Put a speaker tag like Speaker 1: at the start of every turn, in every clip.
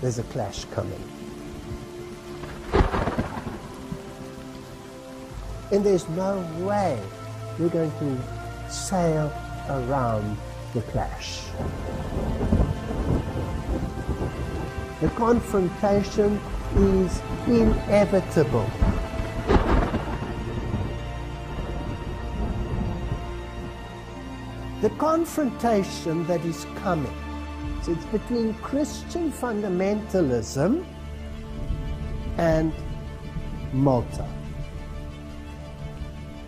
Speaker 1: there's a clash coming. And there's no way we're going to sail around the clash. The confrontation is inevitable. The confrontation that is coming, so it's between Christian fundamentalism and Malta.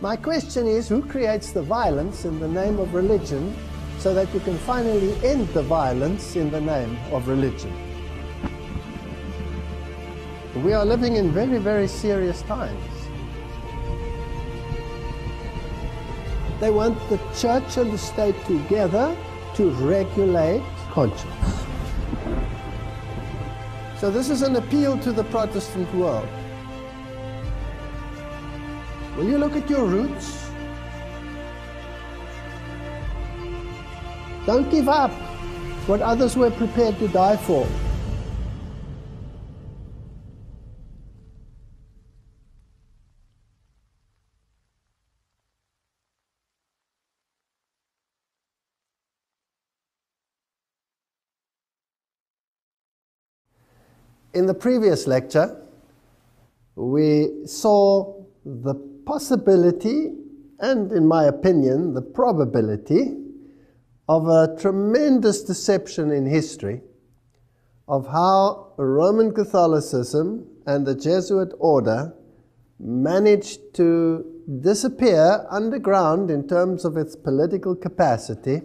Speaker 1: My question is, who creates the violence in the name of religion so that you can finally end the violence in the name of religion? We are living in very, very serious times. They want the church and the state together to regulate conscience. So this is an appeal to the Protestant world. Will you look at your roots? Don't give up what others were prepared to die for. In the previous lecture, we saw the possibility, and in my opinion, the probability of a tremendous deception in history of how Roman Catholicism and the Jesuit order managed to disappear underground in terms of its political capacity,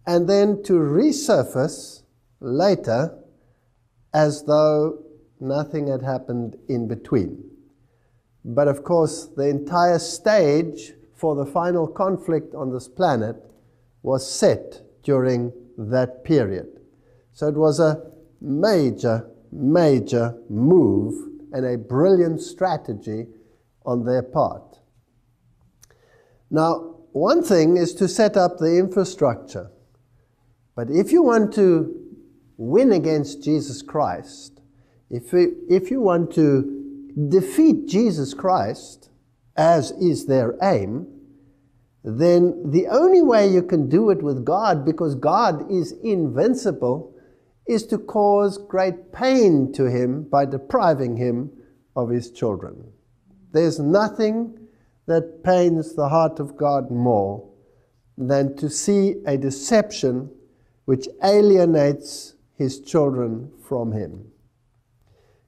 Speaker 1: and then to resurface later as though nothing had happened in between. But of course, the entire stage for the final conflict on this planet was set during that period. So it was a major, major move and a brilliant strategy on their part. Now, one thing is to set up the infrastructure. But if you want to win against Jesus Christ, if you want to defeat Jesus Christ, as is their aim, then the only way you can do it with God, because God is invincible, is to cause great pain to him by depriving him of his children. There's nothing that pains the heart of God more than to see a deception which alienates his children from him.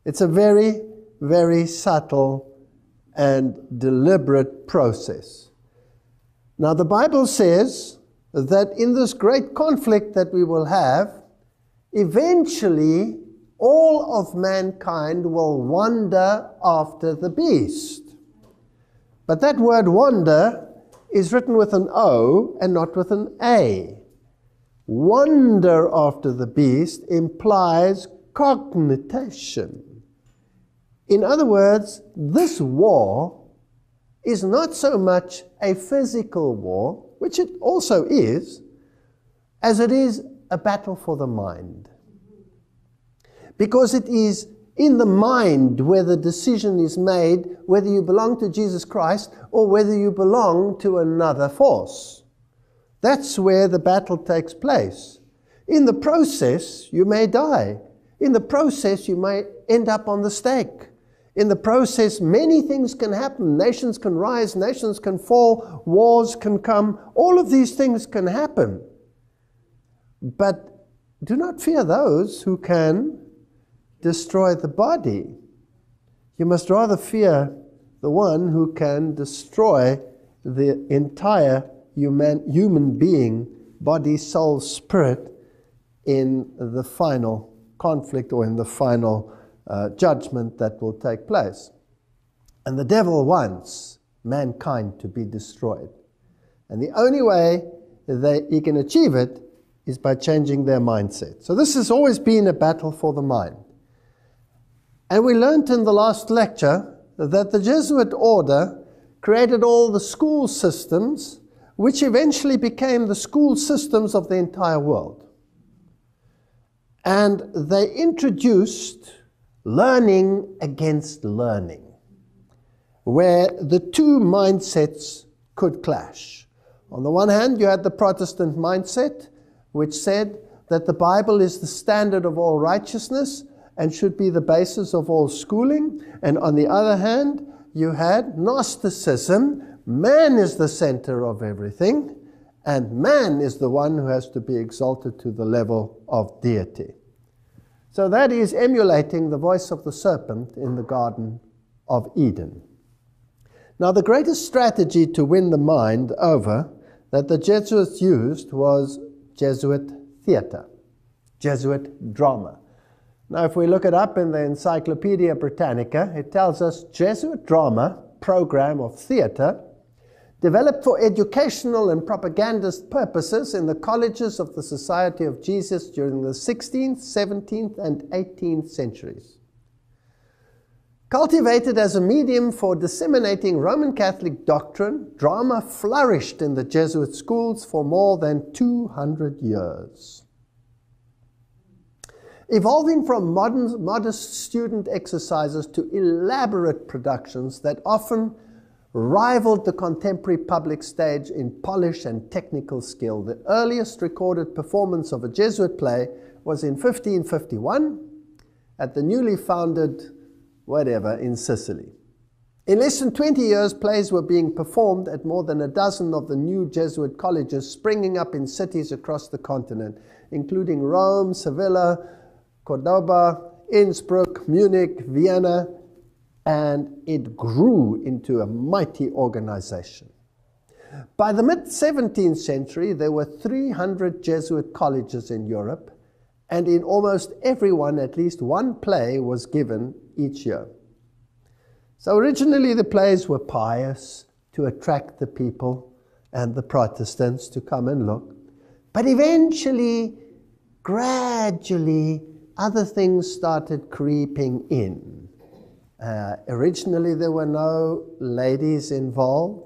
Speaker 1: It's a very, very subtle and deliberate process. Now, the Bible says that in this great conflict that we will have, eventually all of mankind will wander after the beast. But that word wander is written with an O and not with an A. Wander after the beast implies cognition. In other words, this war is not so much a physical war, which it also is, as it is a battle for the mind. Because it is in the mind where the decision is made whether you belong to Jesus Christ or whether you belong to another force. That's where the battle takes place. In the process, you may die. In the process, you may end up on the stake. In the process, many things can happen. Nations can rise, nations can fall, wars can come. All of these things can happen. But do not fear those who can destroy the body. You must rather fear the one who can destroy the entire human being, body, soul, spirit, in the final conflict or in the final judgment that will take place. And the devil wants mankind to be destroyed. And the only way that he can achieve it is by changing their mindset. So this has always been a battle for the mind. And we learned in the last lecture that the Jesuit order created all the school systems which eventually became the school systems of the entire world. And they introduced learning against learning, where the two mindsets could clash. On the one hand, you had the Protestant mindset, which said that the Bible is the standard of all righteousness and should be the basis of all schooling. And on the other hand, you had Gnosticism. Man is the center of everything, and man is the one who has to be exalted to the level of deity. So that is emulating the voice of the serpent in the Garden of Eden. Now, the greatest strategy to win the mind over that the Jesuits used was Jesuit theater, Jesuit drama. Now, if we look it up in the Encyclopedia Britannica, it tells us Jesuit drama, program of theater, developed for educational and propagandist purposes in the colleges of the Society of Jesus during the 16th, 17th, and 18th centuries. Cultivated as a medium for disseminating Roman Catholic doctrine, drama flourished in the Jesuit schools for more than 200 years. Evolving from modest student exercises to elaborate productions that often rivaled the contemporary public stage in polish and technical skill. The earliest recorded performance of a Jesuit play was in 1551 at the newly founded in Sicily. In less than 20 years, plays were being performed at more than a dozen of the new Jesuit colleges springing up in cities across the continent, including Rome, Sevilla, Cordoba, Innsbruck, Munich, Vienna, and it grew into a mighty organization. By the mid-17th century, there were 300 Jesuit colleges in Europe, and in almost every one, at least one play was given each year. So originally the plays were pious to attract the people and the Protestants to come and look. But eventually, gradually, other things started creeping in. Originally there were no ladies involved,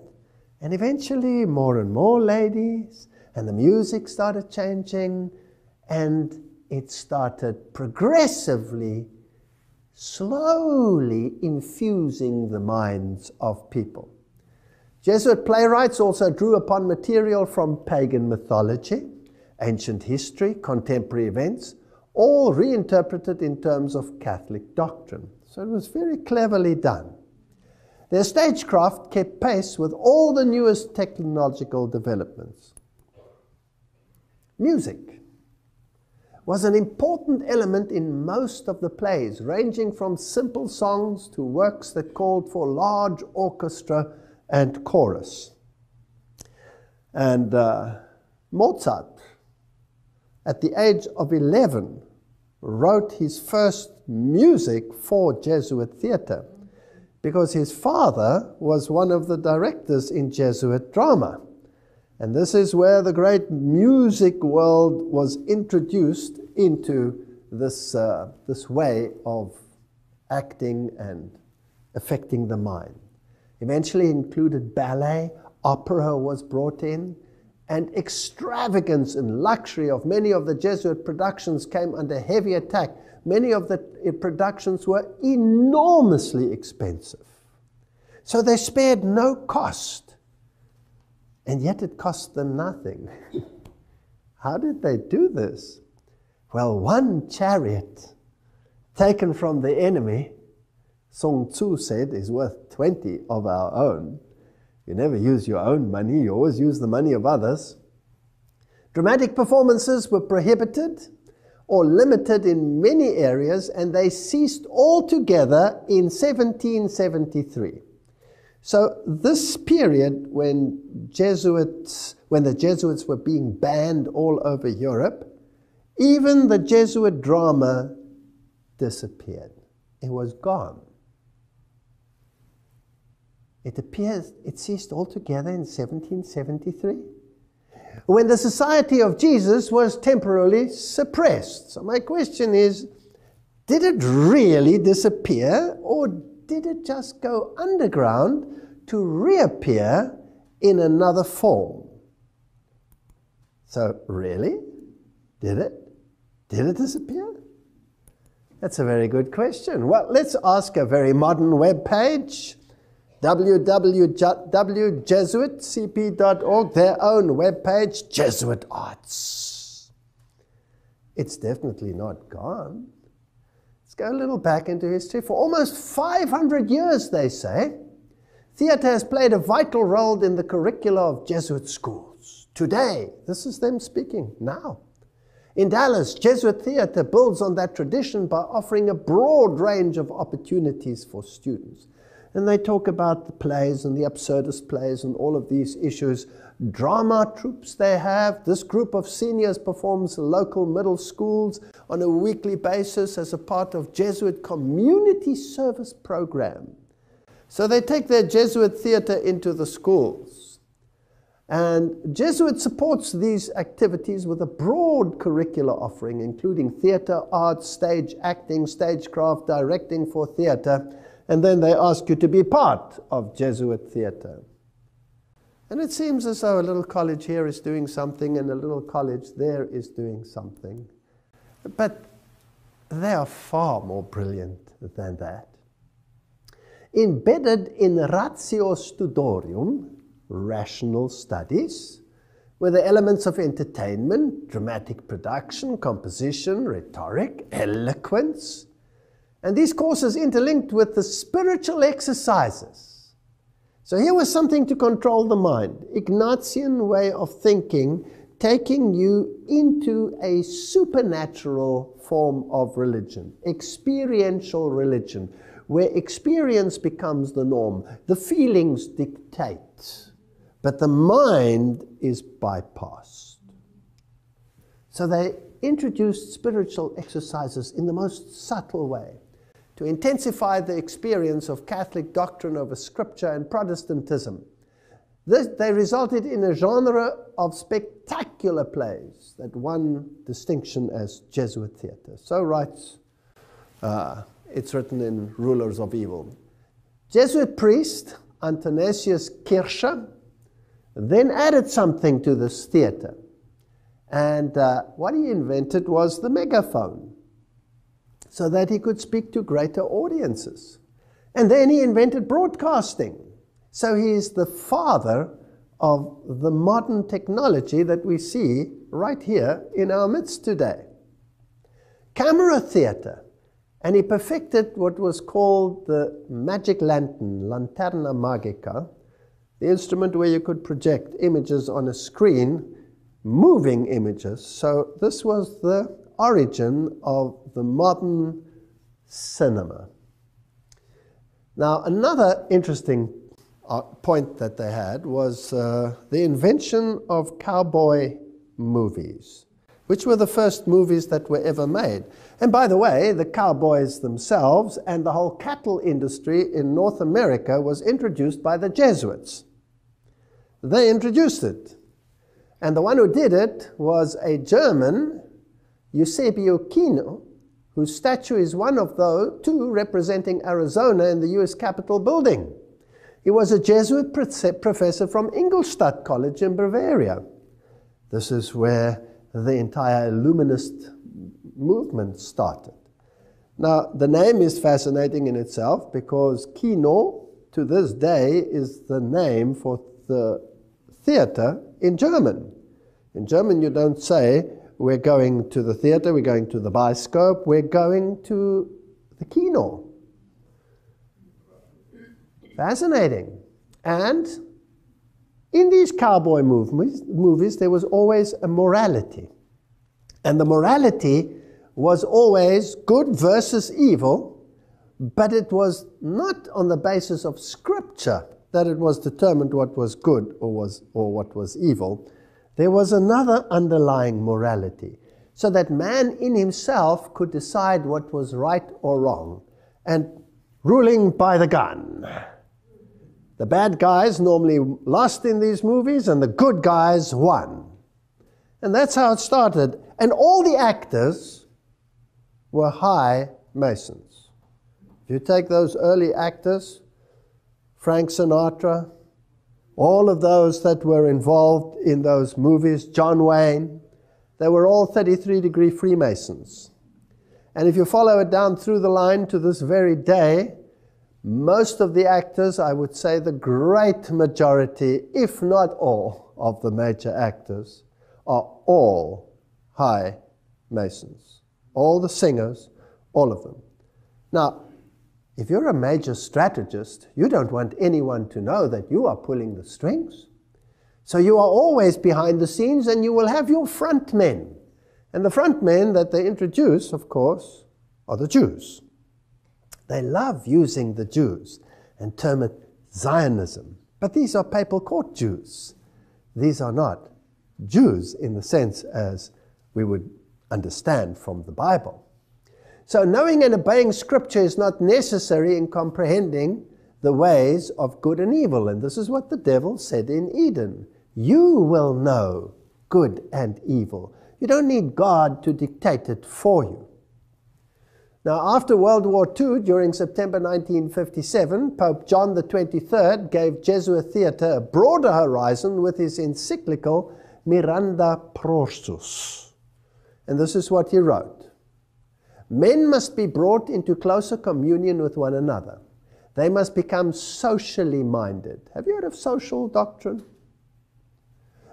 Speaker 1: and eventually more and more ladies, and the music started changing, and it started progressively, slowly infusing the minds of people. Jesuit playwrights also drew upon material from pagan mythology, ancient history, contemporary events, all reinterpreted in terms of Catholic doctrine. So it was very cleverly done. Their stagecraft kept pace with all the newest technological developments. Music was an important element in most of the plays, ranging from simple songs to works that called for large orchestra and chorus. And Mozart, at the age of 11, wrote his first music for Jesuit theater because his father was one of the directors in Jesuit drama. And this is where the great music world was introduced into this way of acting and affecting the mind. Eventually included ballet, opera was brought in, and extravagance and luxury of many of the Jesuit productions came under heavy attack. Many of the productions were enormously expensive. So they spared no cost. And yet it cost them nothing. How did they do this? Well, one chariot taken from the enemy, Sun Tzu said, is worth 20 of our own. You never use your own money, you always use the money of others. Dramatic performances were prohibited or limited in many areas, and they ceased altogether in 1773. So this period when the Jesuits were being banned all over Europe, even the Jesuit drama disappeared. It was gone. It appears it ceased altogether in 1773, when the Society of Jesus was temporarily suppressed. So my question is, did it really disappear, or did it just go underground to reappear in another form? So really, did it? Did it disappear? That's a very good question. Well, let's ask a very modern web page, www.jesuitcp.org, their own web page, Jesuit Arts. It's definitely not gone. Let's go a little back into history. For almost 500 years, they say, theater has played a vital role in the curricula of Jesuit schools. Today, this is them speaking now. In Dallas, Jesuit theater builds on that tradition by offering a broad range of opportunities for students. And they talk about the plays and the absurdist plays and all of these issues. Drama troupes they have. This group of seniors performs local middle schools on a weekly basis as a part of Jesuit community service program. So they take their Jesuit theater into the schools. And Jesuit supports these activities with a broad curricular offering, including theater, art, stage acting, stagecraft, directing for theater. And then they ask you to be part of Jesuit theater. And it seems as though a little college here is doing something and a little college there is doing something. But they are far more brilliant than that. Embedded in ratio studorium, rational studies, were the elements of entertainment, dramatic production, composition, rhetoric, eloquence. And these courses interlinked with the spiritual exercises. So here was something to control the mind. Ignatian way of thinking, taking you into a supernatural form of religion, experiential religion, where experience becomes the norm. The feelings dictate, but the mind is bypassed. So they introduced spiritual exercises in the most subtle way to intensify the experience of Catholic doctrine over Scripture and Protestantism. They resulted in a genre of spectacular plays that won distinction as Jesuit theater. So writes, it's written in Rulers of Evil. Jesuit priest Athanasius Kircher then added something to this theater. And what he invented was the megaphone, so that he could speak to greater audiences. And then he invented broadcasting. So he is the father of the modern technology that we see right here in our midst today. Camera theater. And he perfected what was called the magic lantern, lanterna magica, the instrument where you could project images on a screen, moving images. So this was the origin of the modern cinema. Now, another interesting point that they had was the invention of cowboy movies, which were the first movies that were ever made. And by the way, the cowboys themselves and the whole cattle industry in North America was introduced by the Jesuits. They introduced it. And the one who did it was a German, Eusebio Kino, whose statue is one of those two representing Arizona in the US Capitol building. He was a Jesuit professor from Ingolstadt College in Bavaria. This is where the entire Illuminist movement started. Now, the name is fascinating in itself because Kino, to this day, is the name for the theater in German. In German, you don't say, we're going to the theater, we're going to the bioscope, we're going to the Kino. Fascinating. And in these cowboy movies, there was always a morality. And the morality was always good versus evil, but it was not on the basis of Scripture that it was determined what was good or what was evil. There was another underlying morality, so that man in himself could decide what was right or wrong, and ruling by the gun. The bad guys normally lost in these movies, and the good guys won. And that's how it started. And all the actors were high Masons. If you take those early actors, Frank Sinatra, all of those that were involved in those movies, John Wayne, They were all 33-degree Freemasons. And if you follow it down through the line to this very day, most of the actors, I would say the great majority, if not all, of the major actors are all high Masons. All the singers, all of them. Now, if you're a major strategist, you don't want anyone to know that you are pulling the strings. So you are always behind the scenes, and you will have your front men. And the front men that they introduce, of course, are the Jews. They love using the Jews and term it Zionism. But these are papal court Jews. These are not Jews in the sense as we would understand from the Bible. So knowing and obeying Scripture is not necessary in comprehending the ways of good and evil. And this is what the devil said in Eden. You will know good and evil. You don't need God to dictate it for you. Now, after World War II, during September 1957, Pope John the 23rd gave Jesuit theatre a broader horizon with his encyclical Miranda Prosus. And this is what he wrote. Men must be brought into closer communion with one another. They must become socially minded. Have you heard of social doctrine?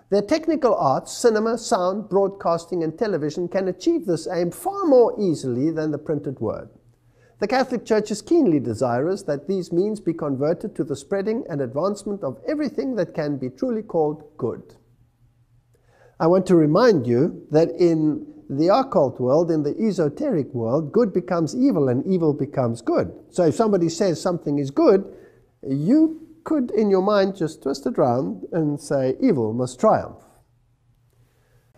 Speaker 1: Their technical arts, cinema, sound, broadcasting, and television can achieve this aim far more easily than the printed word. The Catholic Church is keenly desirous that these means be converted to the spreading and advancement of everything that can be truly called good. I want to remind you that in the occult world, in the esoteric world, good becomes evil and evil becomes good. So if somebody says something is good, you could in your mind just twist it around and say evil must triumph.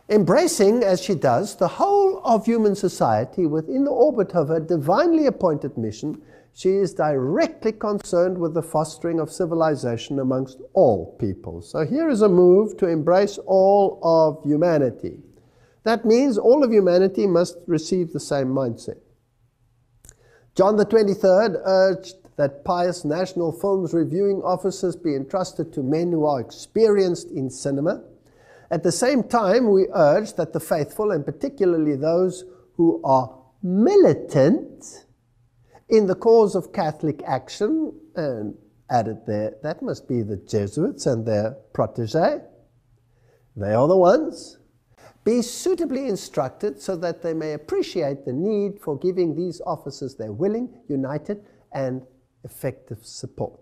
Speaker 1: Embracing, as she does, the whole of human society within the orbit of her divinely appointed mission, she is directly concerned with the fostering of civilization amongst all people. So here is a move to embrace all of humanity. That means all of humanity must receive the same mindset. John the 23rd urged that pious national films reviewing offices be entrusted to men who are experienced in cinema. At the same time, we urge that the faithful, and particularly those who are militant in the cause of Catholic action, and added there, that must be the Jesuits and their protégés, they are the ones, be suitably instructed so that they may appreciate the need for giving these officers their willing, united, and effective support.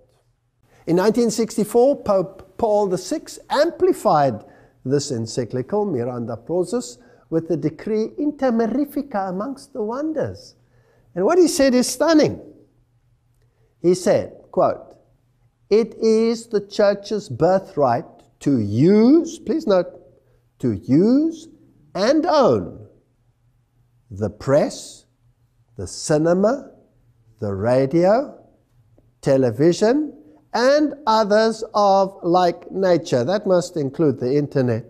Speaker 1: In 1964, Pope Paul VI amplified this encyclical, Miranda Prosus, with the decree Inter Mirifica amongst the wonders. And what he said is stunning. He said, quote, "It is the Church's birthright to use," please note, to use and own the press, the cinema, the radio, television, and others of like nature. That must include the internet.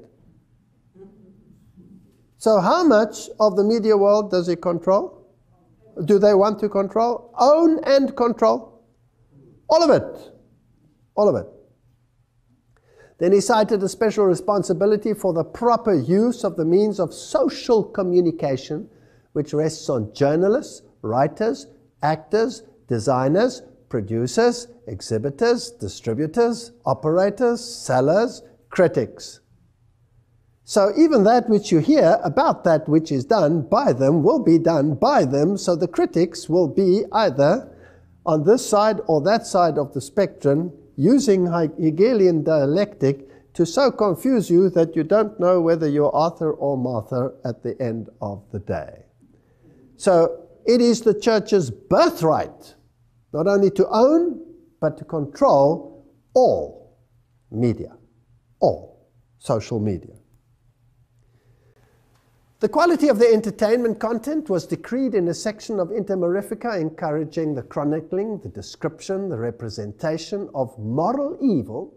Speaker 1: So how much of the media world does he control? Do they want to control? Own and control? All of it. All of it. Then he cited a special responsibility for the proper use of the means of social communication, which rests on journalists, writers, actors, designers, producers, exhibitors, distributors, operators, sellers, critics. So even that which you hear about that which is done by them will be done by them, so the critics will be either on this side or that side of the spectrum, using Hegelian dialectic to so confuse you that you don't know whether you're Arthur or Martha at the end of the day. So it is the Church's birthright not only to own, but to control all media, all social media. The quality of the entertainment content was decreed in a section of Inter Mirifica encouraging the chronicling, the description, the representation of moral evil,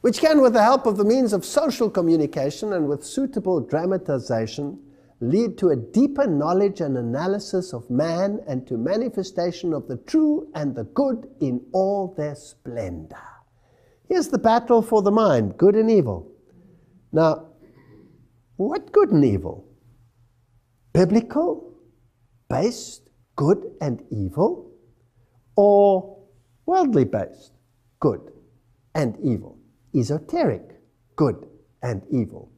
Speaker 1: which can, with the help of the means of social communication and with suitable dramatization, lead to a deeper knowledge and analysis of man and to manifestation of the true and the good in all their splendor. Here's the battle for the mind, good and evil. Now, What good and evil? Biblical, based, good and evil, or worldly based, good and evil? Esoteric, good and evil.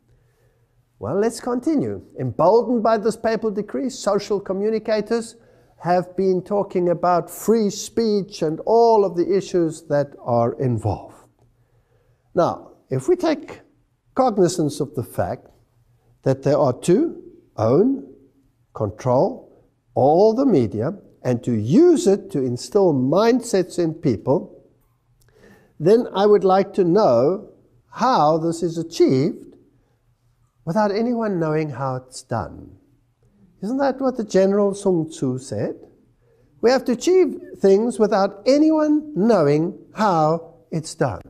Speaker 1: Well, let's continue. Emboldened by this papal decree, social communicators have been talking about free speech and all of the issues that are involved. Now, if we take cognizance of the fact that there are to own, control all the media and to use it to instill mindsets in people, then I would like to know how this is achieved without anyone knowing how it's done. Isn't that what the General Sun Tzu said? We have to achieve things without anyone knowing how it's done.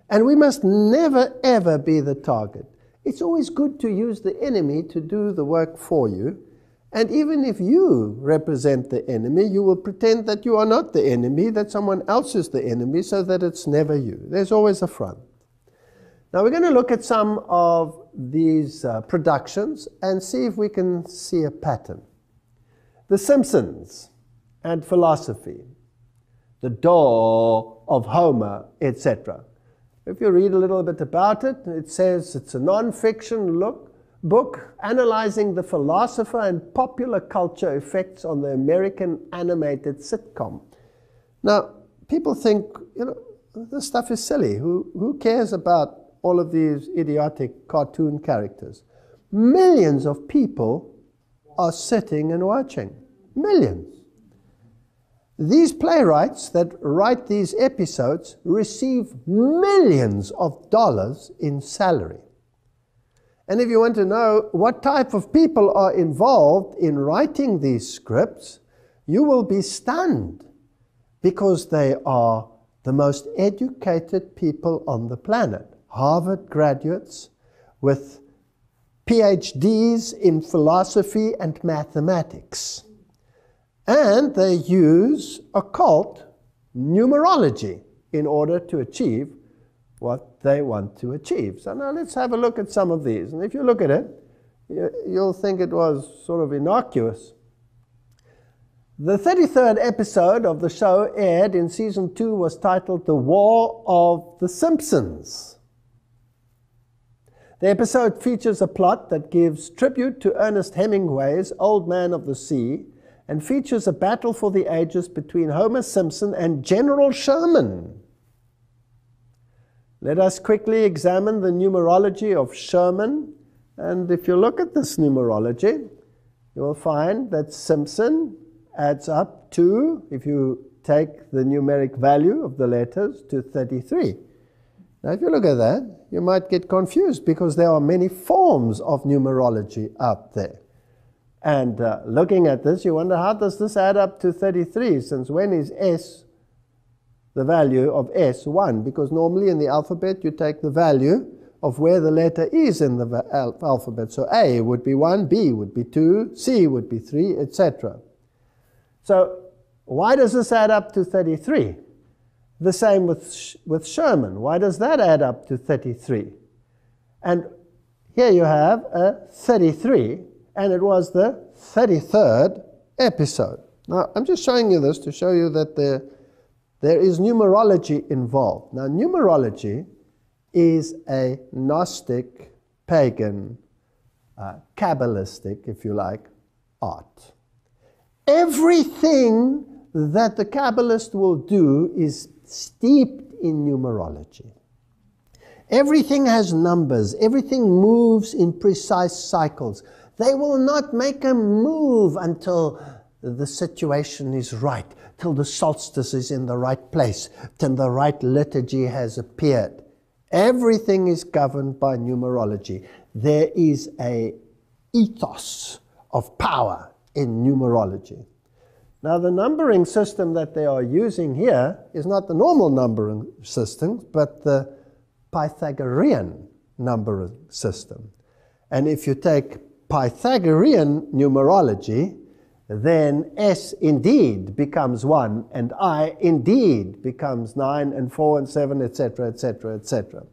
Speaker 1: And we must never, ever be the target. It's always good to use the enemy to do the work for you. And even if you represent the enemy, you will pretend that you are not the enemy, that someone else is the enemy, so that it's never you. There's always a front. Now we're going to look at some of these productions and see if we can see a pattern. The Simpsons and philosophy, the door of Homer, etc. If you read a little bit about it, it says it's a non-fiction book analyzing the philosopher and popular culture effects on the American animated sitcom. Now, people think, this stuff is silly. Who cares about all of these idiotic cartoon characters? Millions of people are sitting and watching. Millions. These playwrights that write these episodes receive millions of dollars in salary. And if you want to know what type of people are involved in writing these scripts, you will be stunned, because they are the most educated people on the planet. Harvard graduates with PhDs in philosophy and mathematics. And they use occult numerology in order to achieve what they want to achieve. So now let's have a look at some of these. And if you look at it, you'll think it was sort of innocuous. The 33rd episode of the show aired in season 2 was titled The War of the Simpsons. The episode features a plot that gives tribute to Ernest Hemingway's Old Man of the Sea, and features a battle for the ages between Homer Simpson and General Sherman. Let us quickly examine the numerology of Sherman. And if you look at this numerology, you will find that Simpson adds up to, if you take the numeric value of the letters, to 33. Now, if you look at that, you might get confused, because there are many forms of numerology out there. And looking at this, you wonder, how does this add up to 33? Since when is S, the value of S, 1? Because normally in the alphabet, you take the value of where the letter is in the alphabet. So A would be 1, B would be 2, C would be 3, etc. So why does this add up to 33? The same with Sherman. Why does that add up to 33? And here you have a 33. And it was the 33rd episode. Now, I'm just showing you this to show you that there is numerology involved. Now, numerology is a Gnostic, pagan, Kabbalistic, if you like, art. Everything that the Kabbalist will do is steeped in numerology. Everything has numbers. Everything moves in precise cycles. They will not make a move until the situation is right, till the solstice is in the right place, till the right liturgy has appeared. Everything is governed by numerology. There is an ethos of power in numerology. Now, the numbering system that they are using here is not the normal numbering system, but the Pythagorean numbering system. And if you take Pythagorean numerology, then S indeed becomes 1, and I indeed becomes 9, and 4, and 7, etc., etc., etc.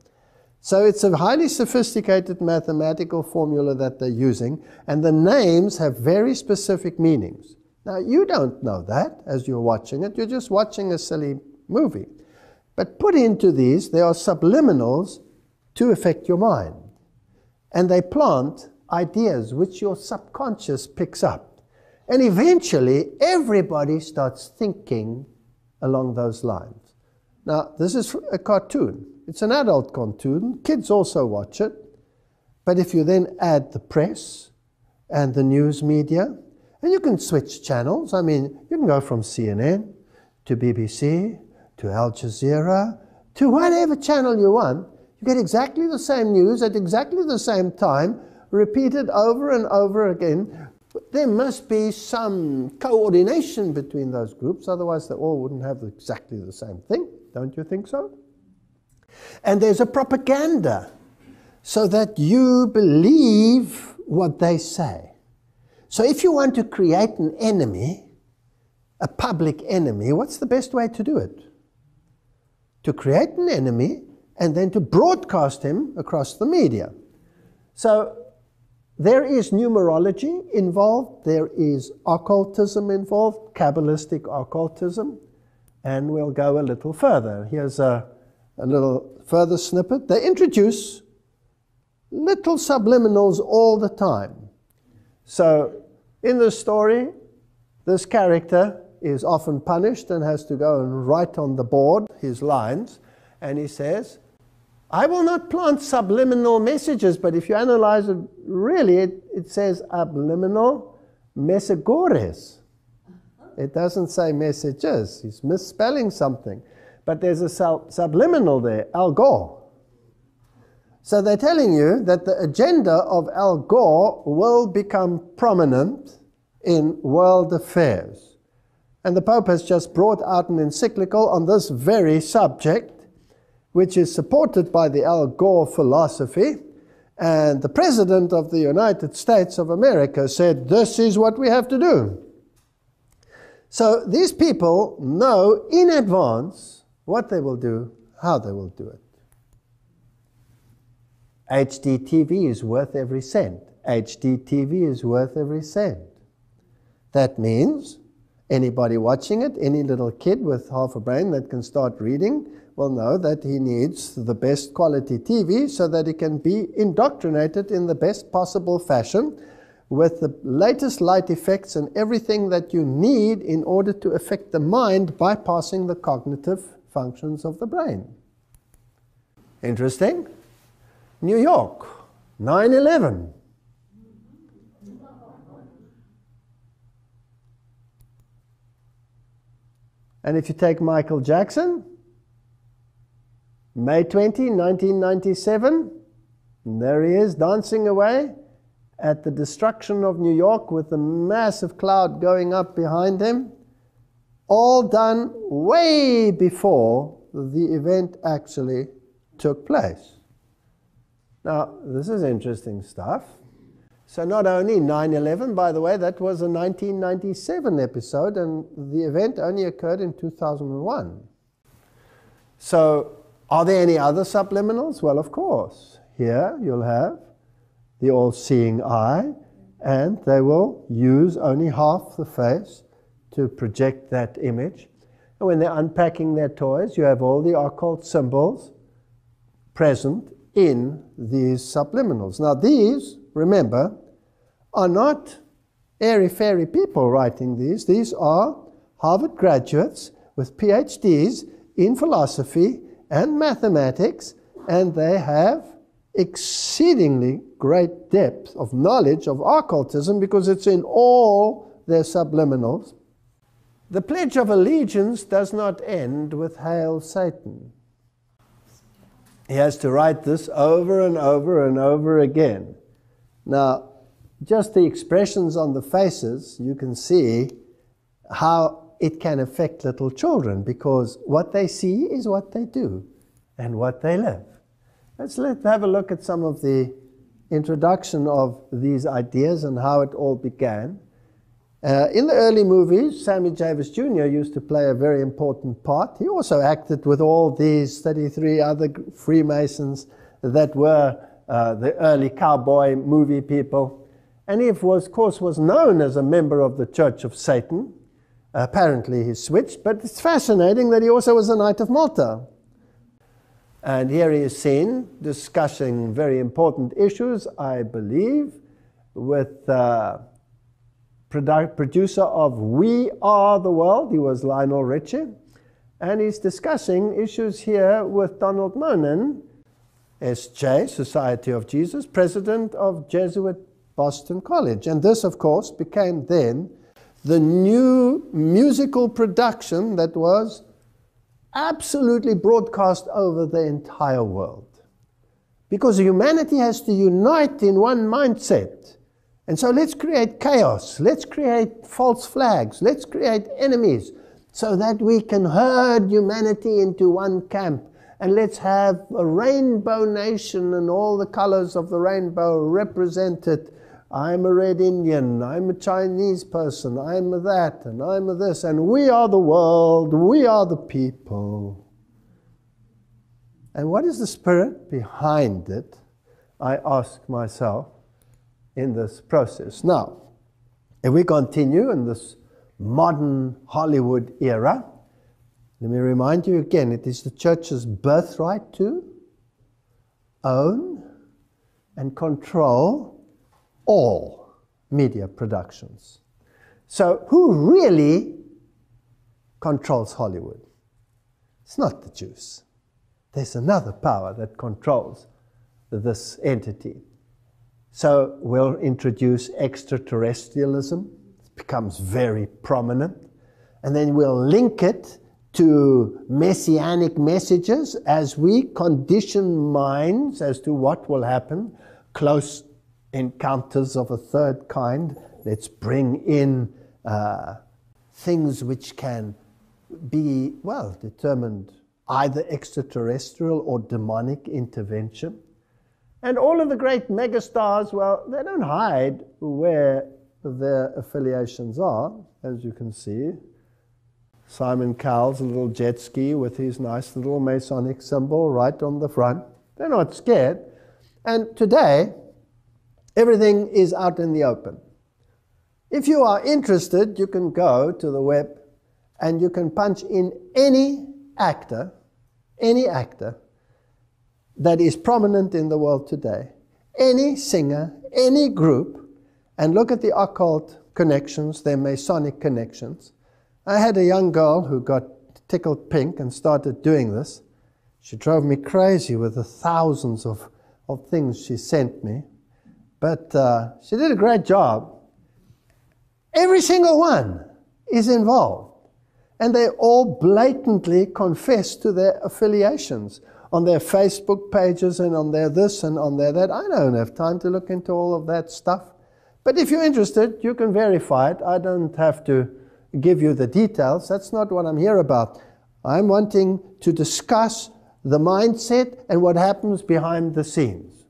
Speaker 1: So it's a highly sophisticated mathematical formula that they're using, and the names have very specific meanings. Now, you don't know that as you're watching it. You're just watching a silly movie. But put into these, there are subliminals to affect your mind. And they plant ideas which your subconscious picks up. And eventually, everybody starts thinking along those lines. Now, this is a cartoon. It's an adult cartoon. Kids also watch it. But if you then add the press and the news media, and you can switch channels. I mean, you can go from CNN to BBC to Al Jazeera to whatever channel you want. You get exactly the same news at exactly the same time, repeated over and over again. There must be some coordination between those groups, otherwise they all wouldn't have exactly the same thing. Don't you think so? And there's a propaganda so that you believe what they say. So if you want to create an enemy, a public enemy, what's the best way to do it? To create an enemy and then to broadcast him across the media. So there is numerology involved, there is occultism involved, Kabbalistic occultism, and we'll go a little further. Here's a little further snippet. They introduce little subliminals all the time. So in the story, this character is often punished and has to go and write on the board his lines, and he says, I will not plant subliminal messages, but if you analyze it, really it says subliminal messagores. It doesn't say messages. He's misspelling something. But there's a subliminal there, Al Gore. So they're telling you that the agenda of Al Gore will become prominent in world affairs. And the Pope has just brought out an encyclical on this very subject, which is supported by the Al Gore philosophy. And the President of the United States of America said, this is what we have to do. So these people know in advance what they will do, how they will do it. HDTV is worth every cent. HDTV is worth every cent. That means anybody watching it, any little kid with half a brain that can start reading, will know that he needs the best quality TV so that he can be indoctrinated in the best possible fashion with the latest light effects and everything that you need in order to affect the mind, bypassing the cognitive functions of the brain. Interesting? New York, 9/11. And if you take Michael Jackson, May 20, 1997, and there he is dancing away at the destruction of New York with the massive cloud going up behind him, all done way before the event actually took place. Now, this is interesting stuff. So not only 9/11, by the way, that was a 1997 episode, and the event only occurred in 2001. So are there any other subliminals? Well, of course. Here you'll have the all-seeing eye, and they will use only half the face to project that image. And when they're unpacking their toys, you have all the occult symbols present in these subliminals. Now these, remember, are not airy-fairy people writing these. These are Harvard graduates with PhDs in philosophy and mathematics, and they have exceedingly great depth of knowledge of occultism because it's in all their subliminals. The Pledge of Allegiance does not end with Hail Satan. He has to write this over and over and over again. Now, just the expressions on the faces, you can see how it can affect little children, because what they see is what they do and what they live. Let's have a look at some of the introduction of these ideas and how it all began. In the early movies, Sammy Davis Jr. used to play a very important part. He also acted with all these 33 other Freemasons that were the early cowboy movie people. And he, of course, was known as a member of the Church of Satan. Apparently he switched, but it's fascinating that he also was a Knight of Malta. And here he is seen discussing very important issues, I believe, with producer of We Are the World. He was Lionel Richie. And he's discussing issues here with Donald Monin, S.J., Society of Jesus, president of Jesuit Boston College. And this, of course, became then the new musical production that was absolutely broadcast over the entire world. Because humanity has to unite in one mindset. And so let's create chaos, let's create false flags, let's create enemies, so that we can herd humanity into one camp. And let's have a rainbow nation and all the colors of the rainbow represented. I'm a red Indian, I'm a Chinese person, I'm a that, and I'm a this, and we are the world, we are the people. And what is the spirit behind it, I ask myself, in this process? Now, if we continue in this modern Hollywood era, let me remind you again, it is the church's birthright to own and control all media productions. So who really controls Hollywood? It's not the Jews. There's another power that controls this entity. So we'll introduce extraterrestrialism. It becomes very prominent. And then we'll link it to messianic messages as we condition minds as to what will happen. Close encounters of a third kind. Let's bring in things which can be, well, determined either extraterrestrial or demonic intervention. And all of the great megastars, well, they don't hide where their affiliations are, as you can see. Simon Cowell's little jet ski with his nice little Masonic symbol right on the front. They're not scared. And today, everything is out in the open. If you are interested, you can go to the web and you can punch in any actor that is prominent in the world today, any singer, any group, and look at the occult connections, their Masonic connections. I had a young girl who got tickled pink and started doing this. She drove me crazy with the thousands of things she sent me. But she did a great job. Every single one is involved. And they all blatantly confess to their affiliations on their Facebook pages and on their this and on their that. I don't have time to look into all of that stuff. But if you're interested, you can verify it. I don't have to give you the details. That's not what I'm here about. I'm wanting to discuss the mindset and what happens behind the scenes.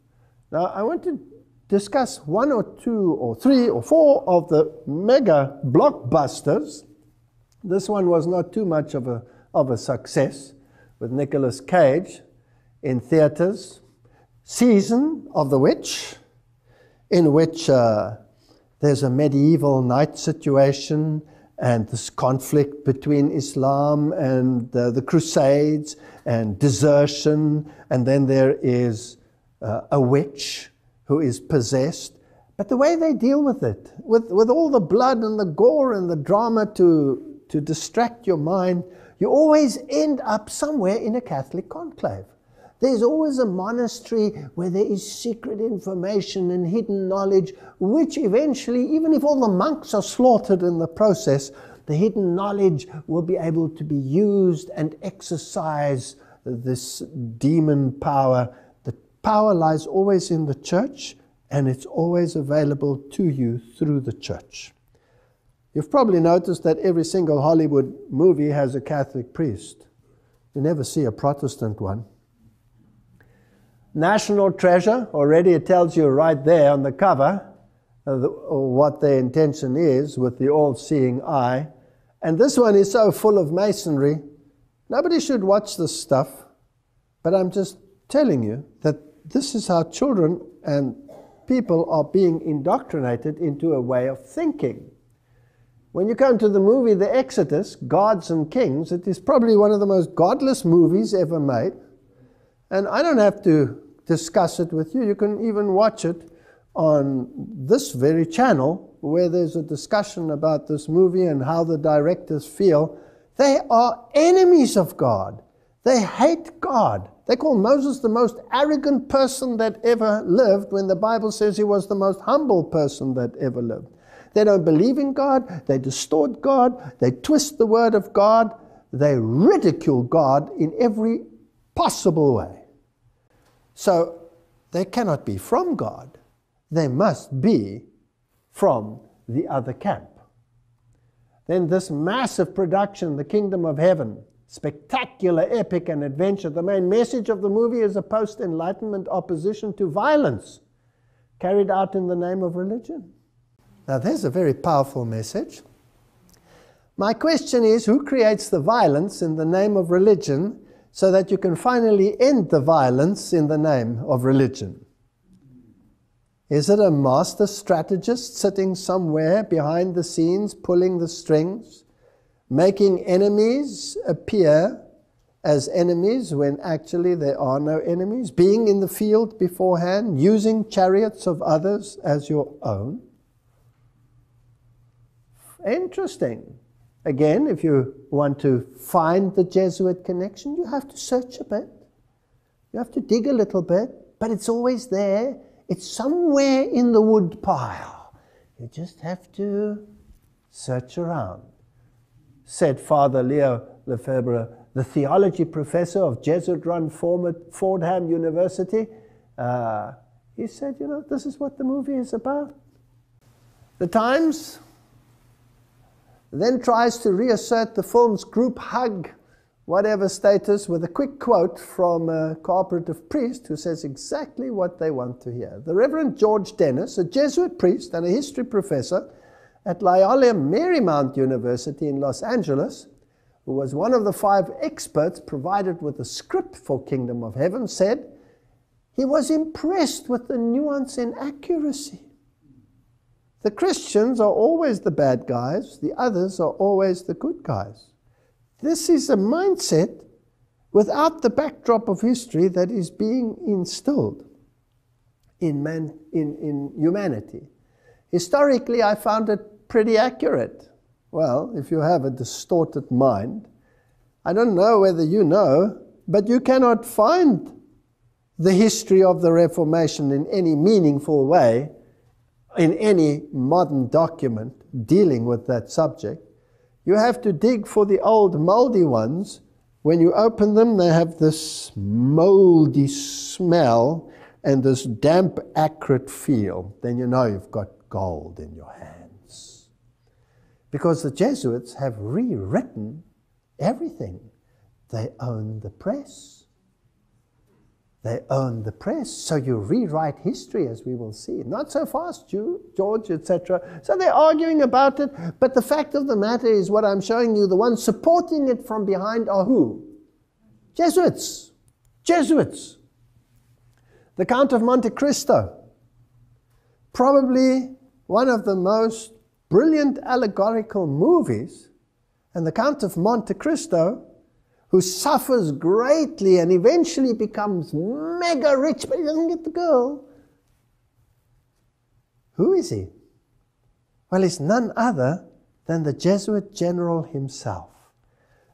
Speaker 1: Now, I want to discuss one or two or three or four of the mega blockbusters. This one was not too much of a success, with Nicolas Cage in theaters. Season of the Witch, in which there's a medieval knight situation and this conflict between Islam and the Crusades and desertion, and then there is a witch who is possessed. But the way they deal with it, with all the blood and the gore and the drama to distract your mind, you always end up somewhere in a Catholic conclave. There's always a monastery where there is secret information and hidden knowledge, which eventually, even if all the monks are slaughtered in the process, the hidden knowledge will be able to be used and exercise this demon power. The power lies always in the church, and it's always available to you through the church. You've probably noticed that every single Hollywood movie has a Catholic priest. You never see a Protestant one. National Treasure, already it tells you right there on the cover what their intention is with the all-seeing eye. And this one is so full of masonry. Nobody should watch this stuff, but I'm just telling you that this is how children and people are being indoctrinated into a way of thinking. When you come to the movie The Exodus, Gods and Kings, it is probably one of the most godless movies ever made. And I don't have to discuss it with you. You can even watch it on this very channel, where there's a discussion about this movie and how the directors feel. They are enemies of God. They hate God. They call Moses the most arrogant person that ever lived, when the Bible says he was the most humble person that ever lived. They don't believe in God. They distort God. They twist the word of God. They ridicule God in every possible way. So they cannot be from God. They must be from the other camp. Then this massive production, The Kingdom of Heaven, spectacular, epic, and adventure. The main message of the movie is a post-Enlightenment opposition to violence carried out in the name of religion. Now, there's a very powerful message. My question is, who creates the violence in the name of religion so that you can finally end the violence in the name of religion? Is it a master strategist sitting somewhere behind the scenes, pulling the strings, making enemies appear as enemies when actually there are no enemies, being in the field beforehand, using chariots of others as your own? Interesting. Again, if you want to find the Jesuit connection, you have to search a bit. You have to dig a little bit, but it's always there. It's somewhere in the wood pile. You just have to search around. Said Father Leo Lefebvre, the theology professor of Jesuit-run Fordham University. He said, you know, this is what the movie is about. The Times then tries to reassert the film's group hug, whatever status, with a quick quote from a cooperative priest who says exactly what they want to hear. The Reverend George Dennis, a Jesuit priest and a history professor at Loyola Marymount University in Los Angeles, who was one of the 5 experts provided with the script for Kingdom of Heaven, said he was impressed with the nuance and accuracy. The Christians are always the bad guys, the others are always the good guys. This is a mindset without the backdrop of history that is being instilled in humanity. Historically, I found it pretty accurate. Well, if you have a distorted mind, I don't know whether you know, but you cannot find the history of the Reformation in any meaningful way in any modern document dealing with that subject. You have to dig for the old moldy ones. When you open them, they have this moldy smell and this damp, acrid feel. Then you know you've got gold in your hands. Because the Jesuits have rewritten everything. They own the press. They own the press, so you rewrite history, as we will see. Not so fast, George, etc. So they're arguing about it, but the fact of the matter is what I'm showing you, the ones supporting it from behind are who? Jesuits. Jesuits. The Count of Monte Cristo, probably one of the most brilliant allegorical movies, and the Count of Monte Cristo, who suffers greatly and eventually becomes mega rich, but he doesn't get the girl. Who is he? Well, he's none other than the Jesuit general himself.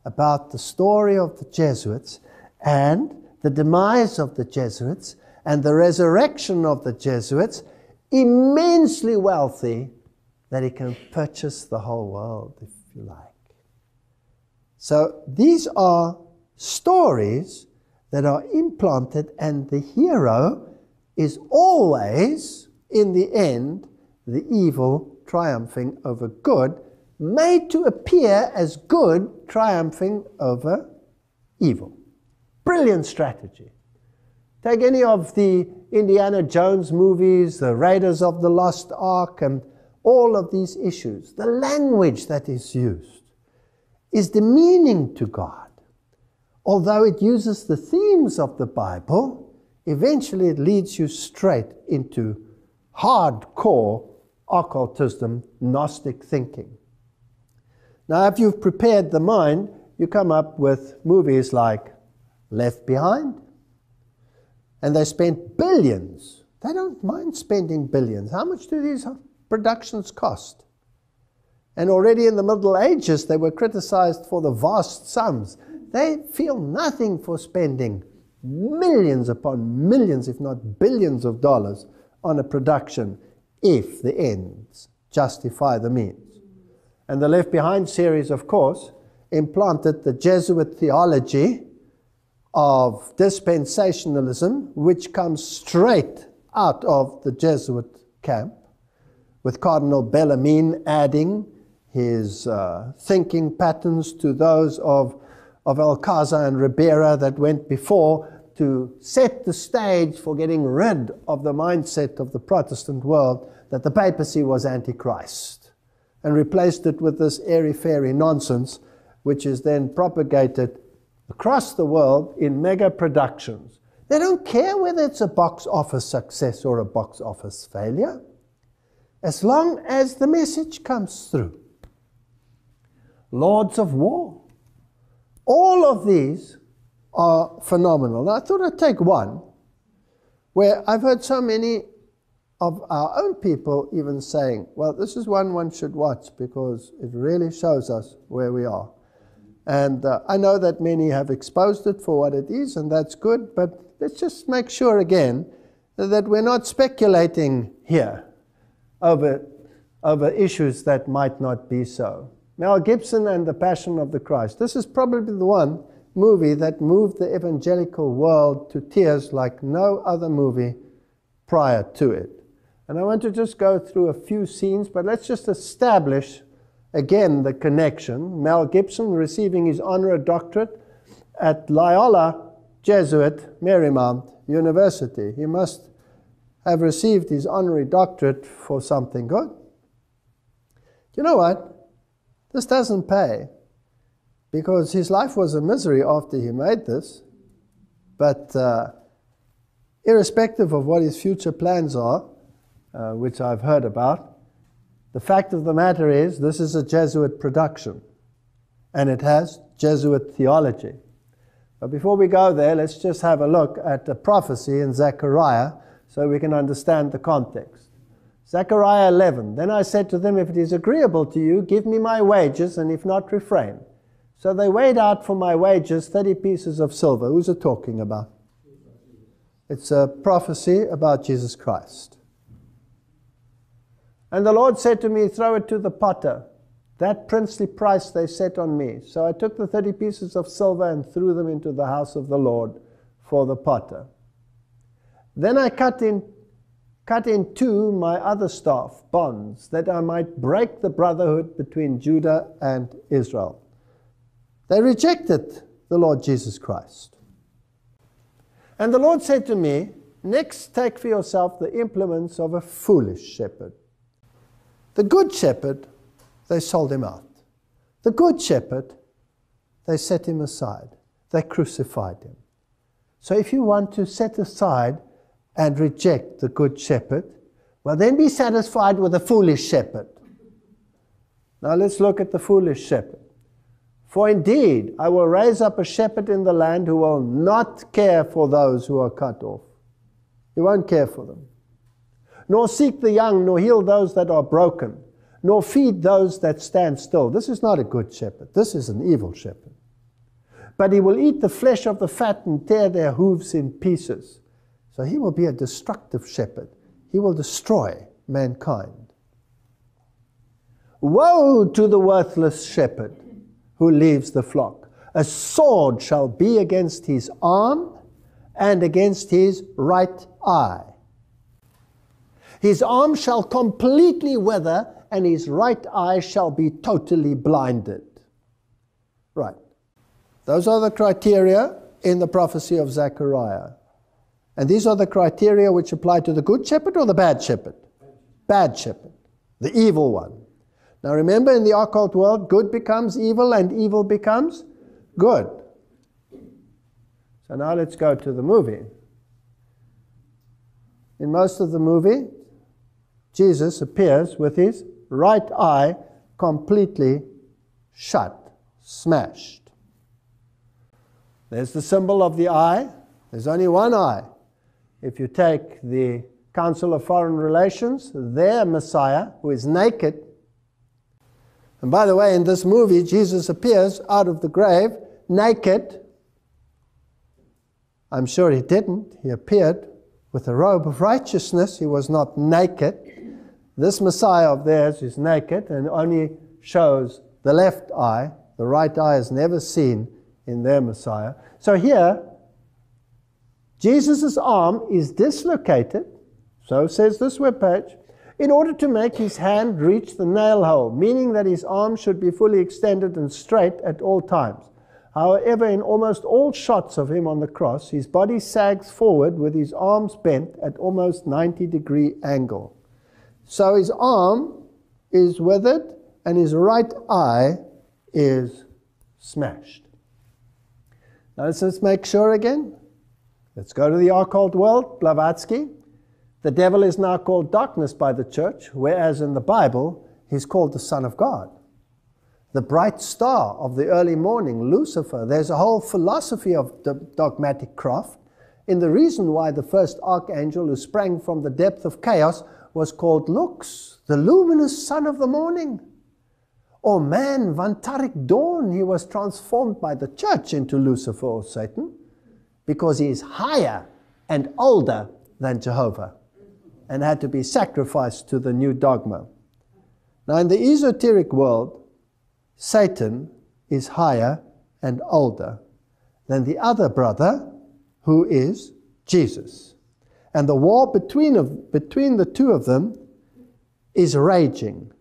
Speaker 1: About the story of the Jesuits and the demise of the Jesuits and the resurrection of the Jesuits, immensely wealthy, that he can purchase the whole world, if you like. So these are stories that are implanted, and the hero is always, in the end, the evil triumphing over good, made to appear as good triumphing over evil. Brilliant strategy. Take any of the Indiana Jones movies, the Raiders of the Lost Ark, and all of these issues. The language that is used is demeaning to God. Although it uses the themes of the Bible, eventually it leads you straight into hardcore occultism, Gnostic thinking. Now, if you've prepared the mind, you come up with movies like Left Behind, and they spent billions. They don't mind spending billions. How much do these productions cost? And already in the Middle Ages, they were criticized for the vast sums. They feel nothing for spending millions upon millions, if not billions of dollars on a production if the ends justify the means. And the Left Behind series, of course, implanted the Jesuit theology of dispensationalism, which comes straight out of the Jesuit camp, with Cardinal Bellarmine adding his thinking patterns to those of Alcázar and Ribera that went before, to set the stage for getting rid of the mindset of the Protestant world that the papacy was Antichrist, and replaced it with this airy-fairy nonsense, which is then propagated across the world in mega productions. They don't care whether it's a box office success or a box office failure, as long as the message comes through. Lords of War. All of these are phenomenal. Now, I thought I'd take one where I've heard so many of our own people even saying, well, this is one should watch because it really shows us where we are. And I know that many have exposed it for what it is, and that's good, but let's just make sure again that we're not speculating here over issues that might not be so. Mel Gibson and the Passion of the Christ. This is probably the one movie that moved the evangelical world to tears like no other movie prior to it. And I want to just go through a few scenes, but let's just establish again the connection. Mel Gibson receiving his honorary doctorate at Loyola Jesuit Marymount University. He must have received his honorary doctorate for something good. You know what? This doesn't pay, because his life was a misery after he made this. But irrespective of what his future plans are, which I've heard about, the fact of the matter is this is a Jesuit production, and it has Jesuit theology. But before we go there, let's just have a look at the prophecy in Zechariah so we can understand the context. Zechariah 11, then I said to them, if it is agreeable to you, give me my wages, and if not, refrain. So they weighed out for my wages 30 pieces of silver. Who's it talking about? It's a prophecy about Jesus Christ. And the Lord said to me, throw it to the potter. That princely price they set on me. So I took the 30 pieces of silver and threw them into the house of the Lord for the potter. Then I cut in two my other staff, bonds, that I might break the brotherhood between Judah and Israel. They rejected the Lord Jesus Christ. And the Lord said to me, next take for yourself the implements of a foolish shepherd. The good shepherd, they sold him out. The good shepherd, they set him aside. They crucified him. So if you want to set aside and reject the good shepherd, well, then be satisfied with the foolish shepherd. Now let's look at the foolish shepherd. For indeed, I will raise up a shepherd in the land who will not care for those who are cut off. He won't care for them. Nor seek the young, nor heal those that are broken, nor feed those that stand still. This is not a good shepherd. This is an evil shepherd. But he will eat the flesh of the fat and tear their hooves in pieces. So he will be a destructive shepherd. He will destroy mankind. Woe to the worthless shepherd who leaves the flock. A sword shall be against his arm and against his right eye. His arm shall completely wither, and his right eye shall be totally blinded. Right. Those are the criteria in the prophecy of Zechariah. And these are the criteria which apply to the good shepherd or the bad shepherd? Bad shepherd. The evil one. Now remember, in the occult world, good becomes evil and evil becomes good. So now let's go to the movie. in most of the movie, Jesus appears with his right eye completely shut, smashed. There's the symbol of the eye. There's only one eye. If you take the Council of Foreign Relations, their Messiah, who is naked. And by the way, in this movie, Jesus appears out of the grave naked. I'm sure he didn't. He appeared with a robe of righteousness. He was not naked. This Messiah of theirs is naked and only shows the left eye. The right eye is never seen in their Messiah. So here, Jesus' arm is dislocated, so says this webpage, in order to make his hand reach the nail hole, meaning that his arm should be fully extended and straight at all times. However, in almost all shots of him on the cross, his body sags forward with his arms bent at almost 90-degree angle. So his arm is withered and his right eye is smashed. Now let's make sure again. Let's go to the occult world, Blavatsky. The devil is now called darkness by the church, whereas in the Bible, he's called the Son of God. The bright star of the early morning, Lucifer. There's a whole philosophy of dogmatic craft in the reason why the first archangel who sprang from the depth of chaos was called Lux, the luminous son of the morning. Or man, Vantarik dawn, he was transformed by the church into Lucifer or Satan because he is higher and older than Jehovah and had to be sacrificed to the new dogma. Now in the esoteric world, Satan is higher and older than the other brother, who is Jesus. And the war between the two of them is raging.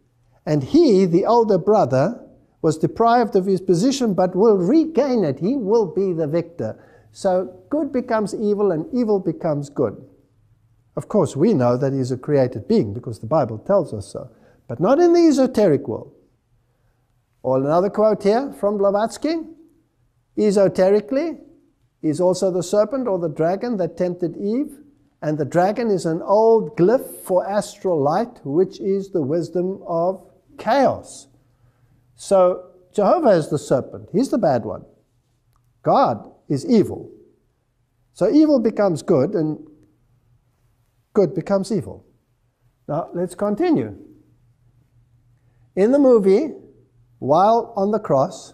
Speaker 1: And he, the older brother, was deprived of his position but will regain it. He will be the victor. So good becomes evil and evil becomes good. Of course, we know that he's a created being because the Bible tells us so. But not in the esoteric world. Or another quote here from Blavatsky. Esoterically, he's also the serpent or the dragon that tempted Eve. And the dragon is an old glyph for astral light, which is the wisdom of chaos. So Jehovah is the serpent. He's the bad one. God is evil. So evil becomes good and good becomes evil. Now let's continue. In the movie, while on the cross,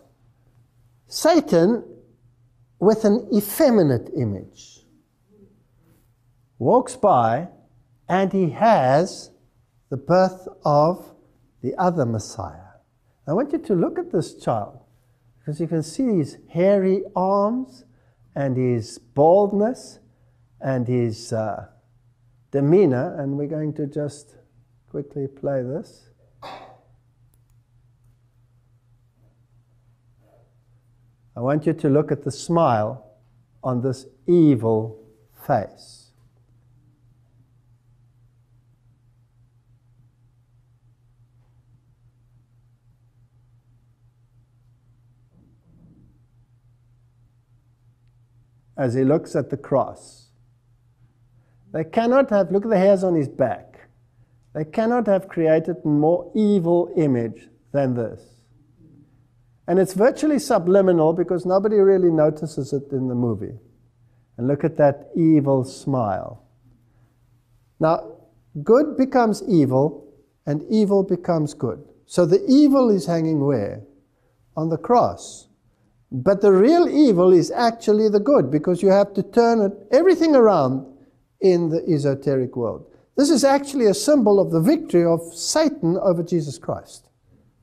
Speaker 1: Satan, with an effeminate image, walks by and he has the birth of the other Messiah. I want you to look at this child because you can see his hairy arms and his baldness and his demeanor, and we're going to just quickly play this. I want you to look at the smile on this evil face. As he looks at the cross. They cannot have, look at the hairs on his back. They cannot have created a more evil image than this. And it's virtually subliminal because nobody really notices it in the movie. And look at that evil smile. Now, good becomes evil and evil becomes good. So the evil is hanging where? On the cross. But the real evil is actually the good, because you have to turn everything around in the esoteric world. This is actually a symbol of the victory of Satan over Jesus Christ.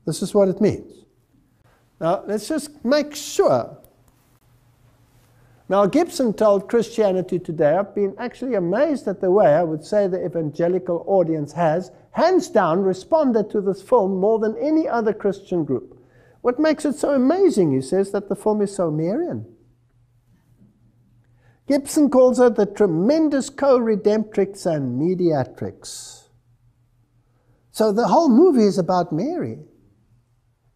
Speaker 1: This is what it means. Now, let's just make sure. Mel Gibson told Christianity Today, I've been actually amazed at the way, I would say, the evangelical audience has, hands down, responded to this film more than any other Christian group. What makes it so amazing, he says, that the film is so Marian. Gibson calls her the tremendous co-redemptrix and mediatrix. So the whole movie is about Mary.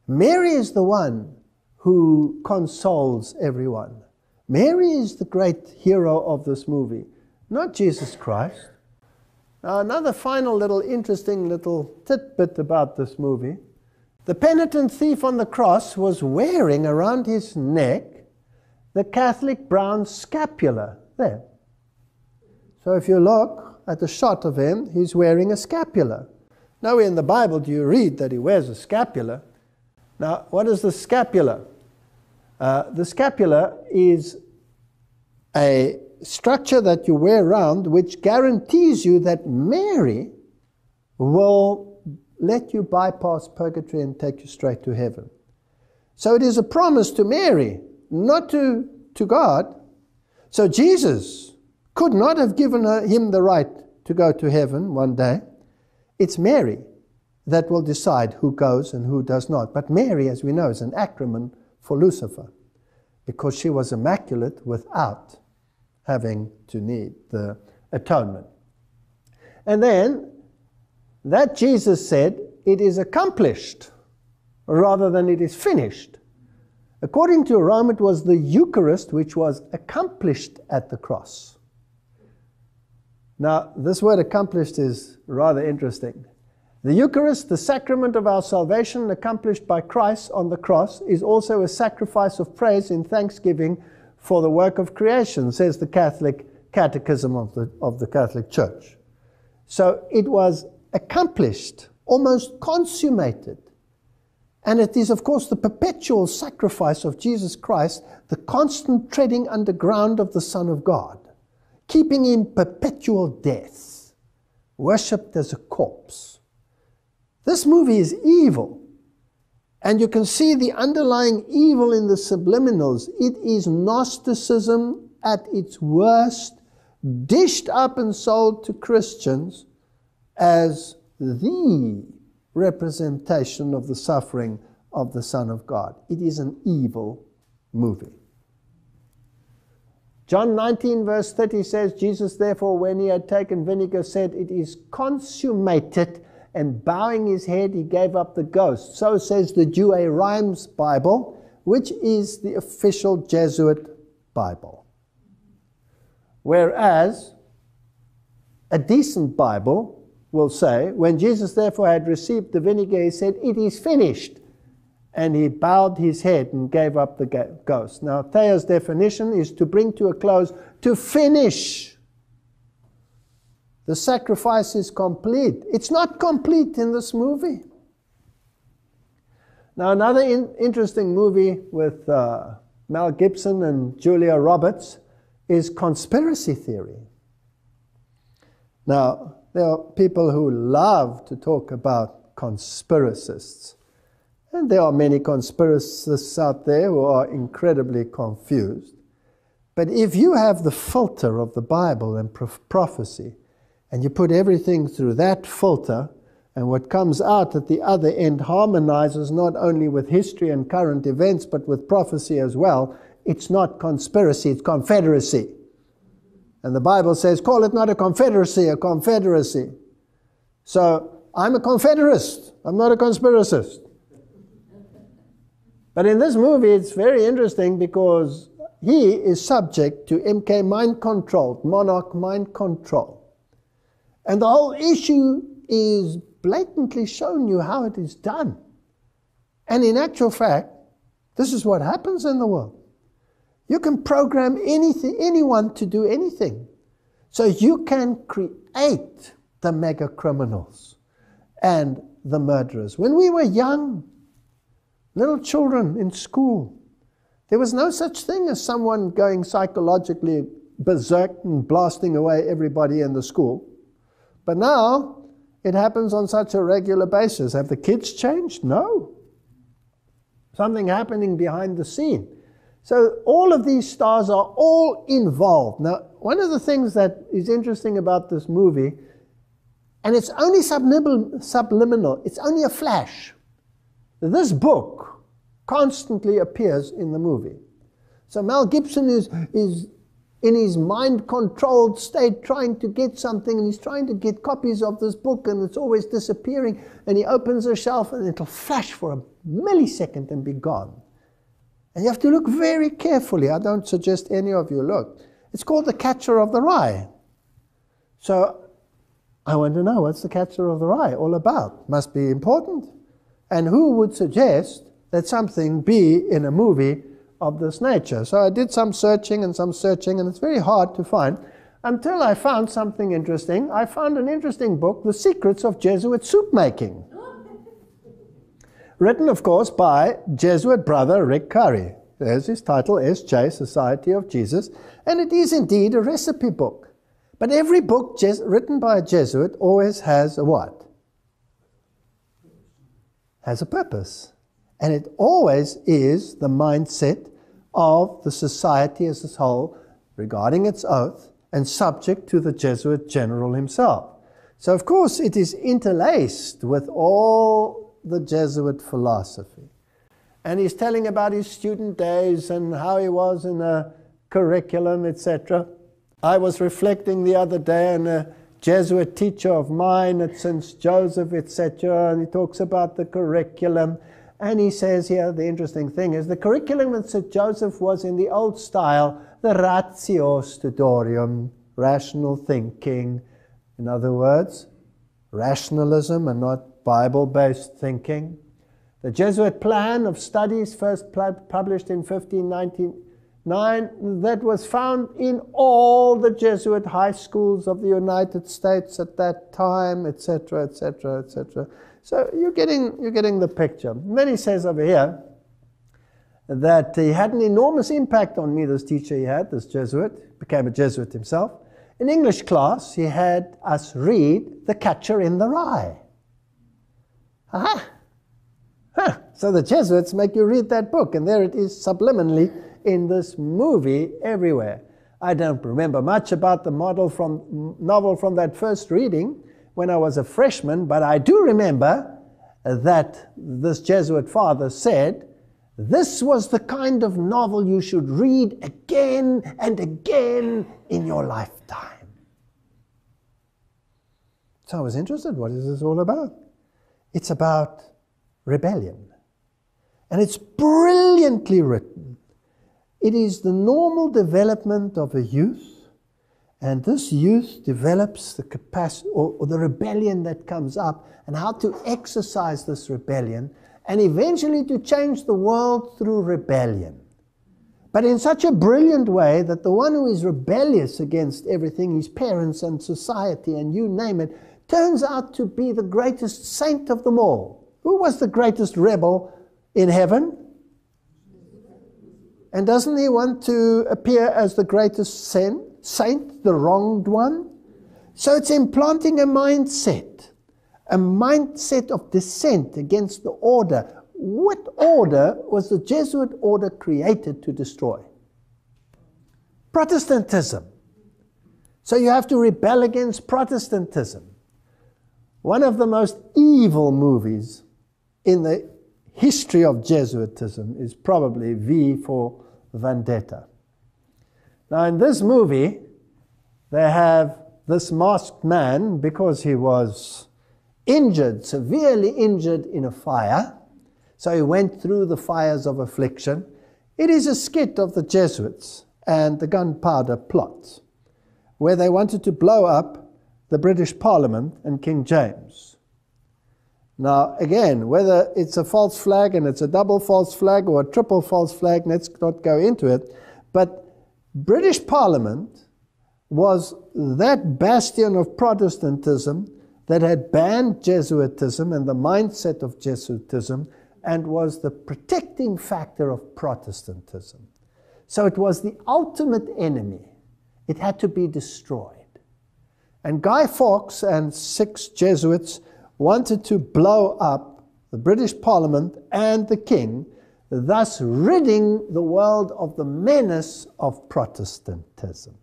Speaker 1: Mary is the one who consoles everyone. Mary is the great hero of this movie, not Jesus Christ. Now, another final little interesting little tidbit about this movie. The penitent thief on the cross was wearing around his neck the Catholic brown scapular there. So if you look at the shot of him, he's wearing a scapular. Nowhere in the Bible do you read that he wears a scapular. Now, what is the scapula? The scapula is a structure that you wear around which guarantees you that Mary will let you bypass purgatory and take you straight to heaven. So it is a promise to Mary, not to God. So Jesus could not have given him the right to go to heaven one day. It's Mary that will decide who goes and who does not. But Mary, as we know, is an acronym for Lucifer, because she was immaculate without having to need the atonement. And then that Jesus said, it is accomplished, rather than it is finished. According to Rome, it was the Eucharist which was accomplished at the cross. Now, this word accomplished is rather interesting. The Eucharist, the sacrament of our salvation accomplished by Christ on the cross, is also a sacrifice of praise in thanksgiving for the work of creation, says the Catholic Catechism of the Catholic Church. So it was accomplished, almost consummated. And it is, of course, the perpetual sacrifice of Jesus Christ, the constant treading underground of the Son of God, keeping in perpetual death, worshipped as a corpse. This movie is evil. And you can see the underlying evil in the subliminals. It is Gnosticism at its worst, dished up and sold to Christians as the representation of the suffering of the Son of God. It is an evil movie. John 19 verse 30 says, Jesus therefore, when he had taken vinegar, said, it is consummated, and bowing his head, he gave up the ghost. So says the Douay-Rheims Bible, which is the official Jesuit Bible. Whereas a decent Bible will say, when Jesus therefore had received the vinegar, he said, it is finished. And he bowed his head and gave up the ghost. Now, Thayer's definition is to bring to a close, to finish. The sacrifice is complete. It's not complete in this movie. Now, another interesting movie with Mel Gibson and Julia Roberts is Conspiracy Theory. Now, there are people who love to talk about conspiracists. And there are many conspiracists out there who are incredibly confused. But if you have the filter of the Bible and prophecy, and you put everything through that filter, and what comes out at the other end harmonizes not only with history and current events, but with prophecy as well, it's not conspiracy, it's confederacy. And the Bible says, call it not a confederacy, a confederacy. So, I'm a confederist, I'm not a conspiracist. But in this movie, it's very interesting because he is subject to MK mind control, monarch mind control. And the whole issue is blatantly showing you how it is done. And in actual fact, this is what happens in the world. You can program anyone to do anything. So you can create the mega criminals and the murderers. When we were young, little children in school, there was no such thing as someone going psychologically berserk and blasting away everybody in the school. But now, it happens on such a regular basis. Have the kids changed? No. Something happening behind the scene. So all of these stars are all involved. Now, one of the things that is interesting about this movie, and it's only subliminal, it's only a flash. This book constantly appears in the movie. So Mel Gibson is in his mind-controlled state trying to get something, and he's trying to get copies of this book, and it's always disappearing, and he opens a shelf and it'll flash for a millisecond and be gone. And you have to look very carefully. I don't suggest any of you look. It's called The Catcher of the Rye. So I want to know, what's the Catcher of the Rye all about? Must be important. And who would suggest that something be in a movie of this nature? So I did some searching, and it's very hard to find, until I found something interesting. I found an interesting book, The Secrets of Jesuit Soup Making. Written, of course, by Jesuit brother Rick Curry. There's his title, S.J., Society of Jesus. And it is indeed a recipe book. But every book written by a Jesuit always has a what? Has a purpose. And it always is the mindset of the society as a whole regarding its oath and subject to the Jesuit general himself. So, of course, it is interlaced with all the Jesuit philosophy. And he's telling about his student days and how he was in a curriculum, etc. I was reflecting the other day on a Jesuit teacher of mine at St. Joseph, etc., and he talks about the curriculum. And he says here, the interesting thing is, the curriculum at St. Joseph was in the old style, the ratio studiorum, rational thinking. In other words, rationalism and not Bible-based thinking. The Jesuit plan of studies, first published in 1599, that was found in all the Jesuit high schools of the United States at that time, etc., etc., etc. So you're getting the picture. Then he says over here that he had an enormous impact on me, this teacher he had, this Jesuit, became a Jesuit himself. In English class, he had us read The Catcher in the Rye. Aha! Huh. So the Jesuits make you read that book, and there it is subliminally in this movie everywhere. I don't remember much about the novel from that first reading when I was a freshman, but I do remember that this Jesuit father said, this was the kind of novel you should read again and again in your lifetime. So I was interested, what is this all about? It's about rebellion. And it's brilliantly written. It is the normal development of a youth, and this youth develops the capacity, or the rebellion that comes up, and how to exercise this rebellion, and eventually to change the world through rebellion. But in such a brilliant way that the one who is rebellious against everything, his parents and society and you name it, turns out to be the greatest saint of them all. Who was the greatest rebel in heaven? And doesn't he want to appear as the greatest saint, the wronged one? So it's implanting a mindset of dissent against the order. What order was the Jesuit order created to destroy? Protestantism. So you have to rebel against Protestantism. One of the most evil movies in the history of Jesuitism is probably V for Vendetta. Now in this movie, they have this masked man, because he was injured, severely injured in a fire, so he went through the fires of affliction. It is a skit of the Jesuits and the gunpowder plot, where they wanted to blow up the British Parliament and King James. Now, again, whether it's a false flag and it's a double false flag or a triple false flag, let's not go into it, but British Parliament was that bastion of Protestantism that had banned Jesuitism and the mindset of Jesuitism, and was the protecting factor of Protestantism. So it was the ultimate enemy. It had to be destroyed. And Guy Fawkes and 6 Jesuits wanted to blow up the British Parliament and the King, thus ridding the world of the menace of Protestantism.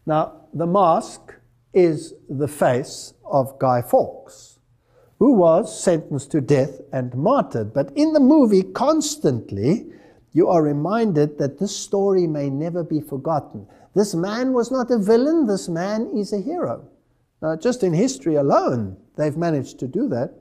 Speaker 1: Now, the mask is the face of Guy Fawkes, who was sentenced to death and martyred. But in the movie, constantly, you are reminded that this story may never be forgotten. This man was not a villain, this man is a hero. Now, just in history alone, they've managed to do that,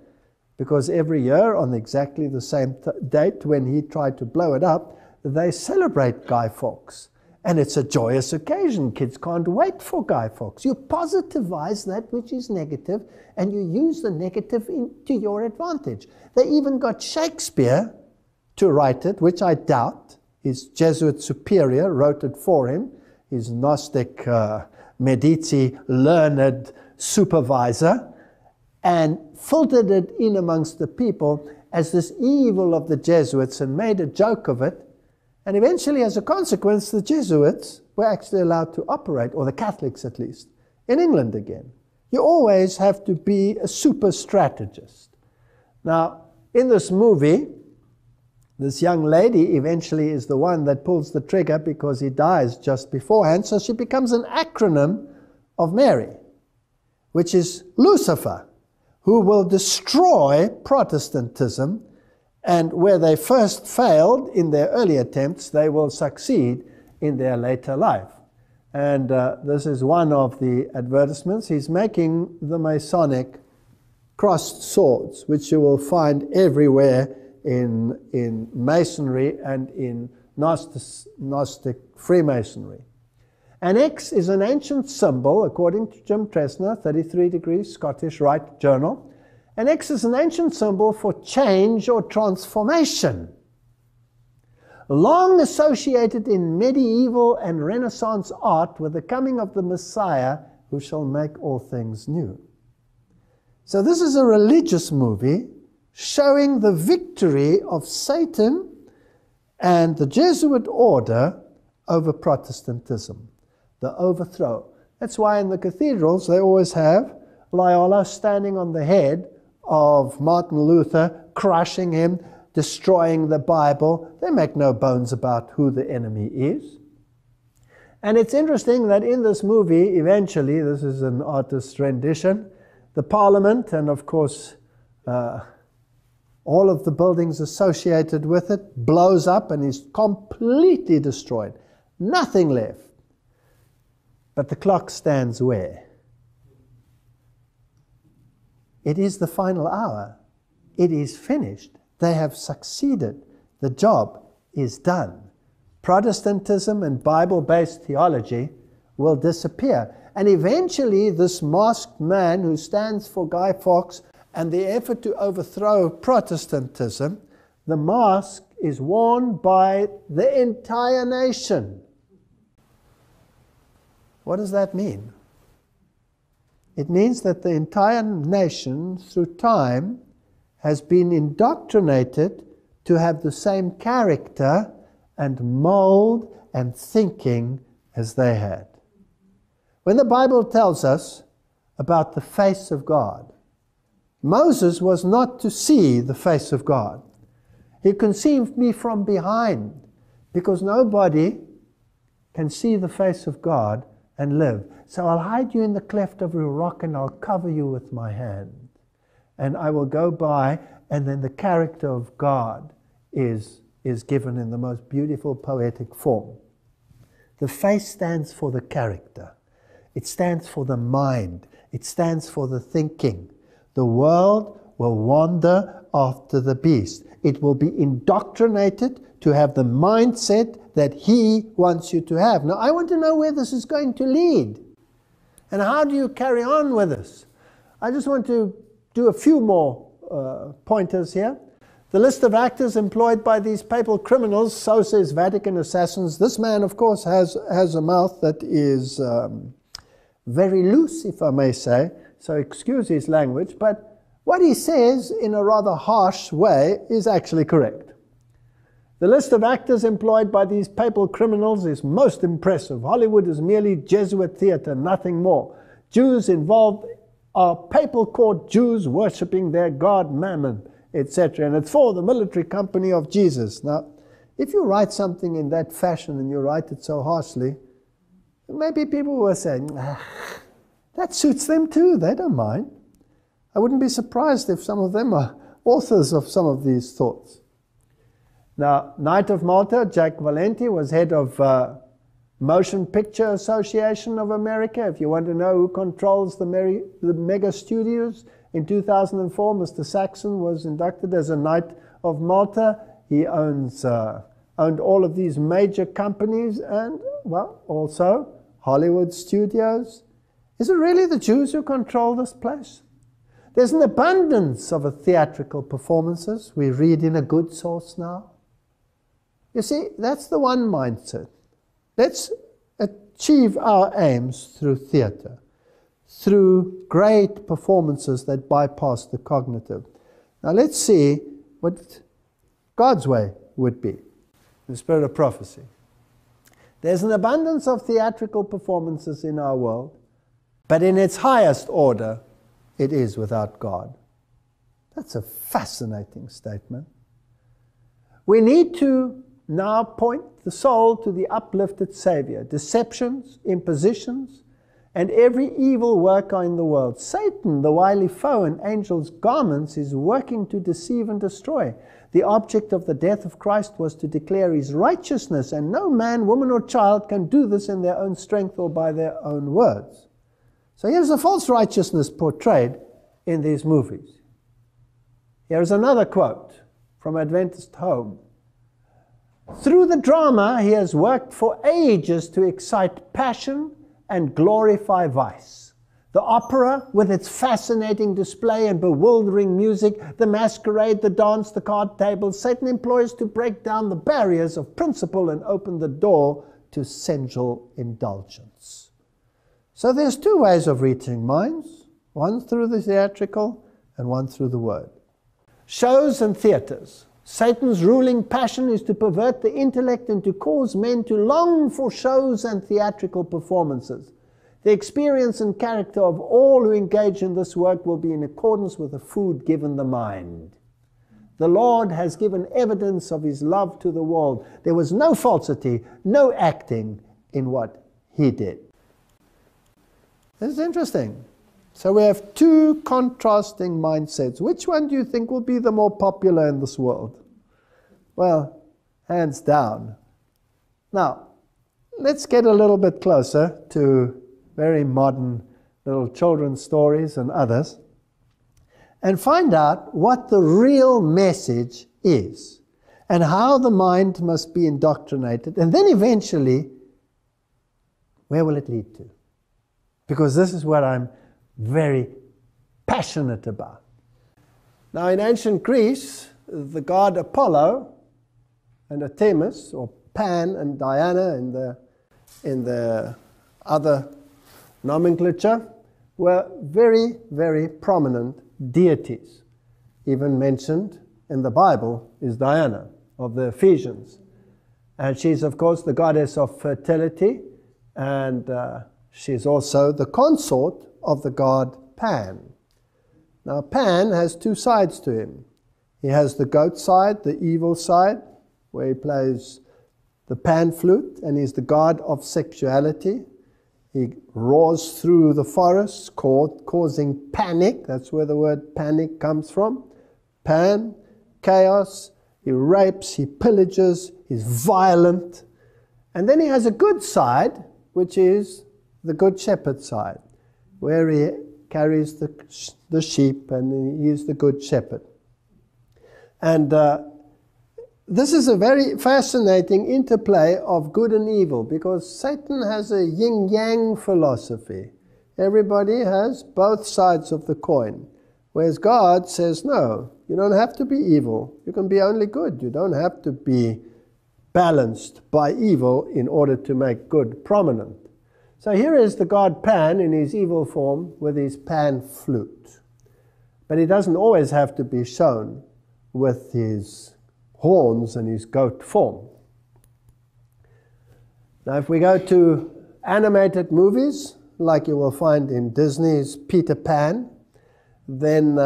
Speaker 1: because every year on exactly the same date when he tried to blow it up, they celebrate Guy Fawkes. And it's a joyous occasion. Kids can't wait for Guy Fawkes. You positivize that which is negative, and you use the negative to your advantage. They even got Shakespeare to write it, which I doubt. His Jesuit superior wrote it for him, his Gnostic Medici learned supervisor, and filtered it in amongst the people as this evil of the Jesuits and made a joke of it. And eventually, as a consequence, the Jesuits were actually allowed to operate, or the Catholics at least, in England again. You always have to be a super strategist. Now, in this movie, this young lady eventually is the one that pulls the trigger because he dies just beforehand, so she becomes an acronym of Mary, which is Lucifer, who will destroy Protestantism. And where they first failed in their early attempts, they will succeed in their later life. And this is one of the advertisements. He's making the Masonic crossed swords, which you will find everywhere in Masonry and in Gnostic Freemasonry. An X is an ancient symbol, according to Jim Tresner, 33 Degrees, Scottish Rite Journal. An X is an ancient symbol for change or transformation, long associated in medieval and Renaissance art with the coming of the Messiah who shall make all things new. So this is a religious movie showing the victory of Satan and the Jesuit order over Protestantism, the overthrow. That's why in the cathedrals they always have Loyola standing on the head of Martin Luther, crushing him, destroying the Bible. They make no bones about who the enemy is. And it's interesting that in this movie, eventually, this is an artist's rendition, the Parliament, and of course, all of the buildings associated with it, blows up and is completely destroyed. Nothing left. But the clock stands where? It is the final hour. It is finished. They have succeeded. The job is done. Protestantism and Bible-based theology will disappear. And eventually, this masked man who stands for Guy Fawkes and the effort to overthrow Protestantism, the mask is worn by the entire nation. What does that mean? It means that the entire nation, through time, has been indoctrinated to have the same character and mold and thinking as they had. When the Bible tells us about the face of God, Moses was not to see the face of God. He conceived me from behind, because nobody can see the face of God and live. So I'll hide you in the cleft of a rock and I'll cover you with my hand. And I will go by, and then the character of God is given in the most beautiful poetic form. The face stands for the character. It stands for the mind. It stands for the thinking. The world will wander after the beast. It will be indoctrinated to have the mindset that he wants you to have. Now, I want to know where this is going to lead. And how do you carry on with this? I just want to do a few more pointers here. The list of actors employed by these papal criminals, so says Vatican assassins. This man, of course, has a mouth that is very loose, if I may say, so excuse his language, but what he says in a rather harsh way is actually correct. The list of actors employed by these papal criminals is most impressive. Hollywood is merely Jesuit theater, nothing more. Jews involved are papal court Jews worshipping their god Mammon, etc. And it's for the military company of Jesus. Now, if you write something in that fashion and you write it so harshly, maybe people will say, that suits them too, they don't mind. I wouldn't be surprised if some of them are authors of some of these thoughts. Now, Knight of Malta, Jack Valenti, was head of Motion Picture Association of America. If you want to know who controls the mega studios, in 2004, Mr. Saxon was inducted as a Knight of Malta. He owns owned all of these major companies and, well, also Hollywood studios. Is it really the Jews who control this place? There's an abundance of theatrical performances. We read in a good source now. You see, that's the one mindset. Let's achieve our aims through theater, through great performances that bypass the cognitive. Now let's see what God's way would be, the spirit of prophecy. There's an abundance of theatrical performances in our world, but in its highest order, it is without God. That's a fascinating statement. We need to now point the soul to the uplifted Savior. Deceptions, impositions, and every evil worker in the world. Satan, the wily foe in angels' garments, is working to deceive and destroy. The object of the death of Christ was to declare his righteousness, and no man, woman, or child can do this in their own strength or by their own words. So here's a false righteousness portrayed in these movies. Here's another quote from Adventist Home. Through the drama, he has worked for ages to excite passion and glorify vice. The opera, with its fascinating display and bewildering music, the masquerade, the dance, the card tables, Satan employs to break down the barriers of principle and open the door to sensual indulgence. So there's two ways of reaching minds, one through the theatrical and one through the word. Shows and theaters. Satan's ruling passion is to pervert the intellect and to cause men to long for shows and theatrical performances. The experience and character of all who engage in this work will be in accordance with the food given the mind. The Lord has given evidence of his love to the world. There was no falsity, no acting in what he did. This is interesting. So we have two contrasting mindsets. Which one do you think will be the more popular in this world? Well, hands down. Now, let's get a little bit closer to very modern little children's stories and others and find out what the real message is and how the mind must be indoctrinated, and then eventually, where will it lead to? Because this is what I'm very passionate about. Now, in ancient Greece, the god Apollo and Artemis, or Pan and Diana in the other nomenclature, were very, very prominent deities. Even mentioned in the Bible is Diana of the Ephesians. And she's, of course, the goddess of fertility, and she's also the consort of the god Pan. Now, Pan has two sides to him. He has the goat side, the evil side, where he plays the pan flute, and he's the god of sexuality. He roars through the forests, causing panic. That's where the word panic comes from. Pan, chaos. He rapes, he pillages, he's violent. And then he has a good side, which is the good shepherd side, where he carries the sheep, and he is the good shepherd. And this is a very fascinating interplay of good and evil, because Satan has a yin-yang philosophy. Everybody has both sides of the coin, whereas God says, no, you don't have to be evil. You can be only good. You don't have to be balanced by evil in order to make good prominent. So here is the god Pan in his evil form with his pan flute. But he doesn't always have to be shown with his horns and his goat form. Now, if we go to animated movies, like you will find in Disney's Peter Pan, then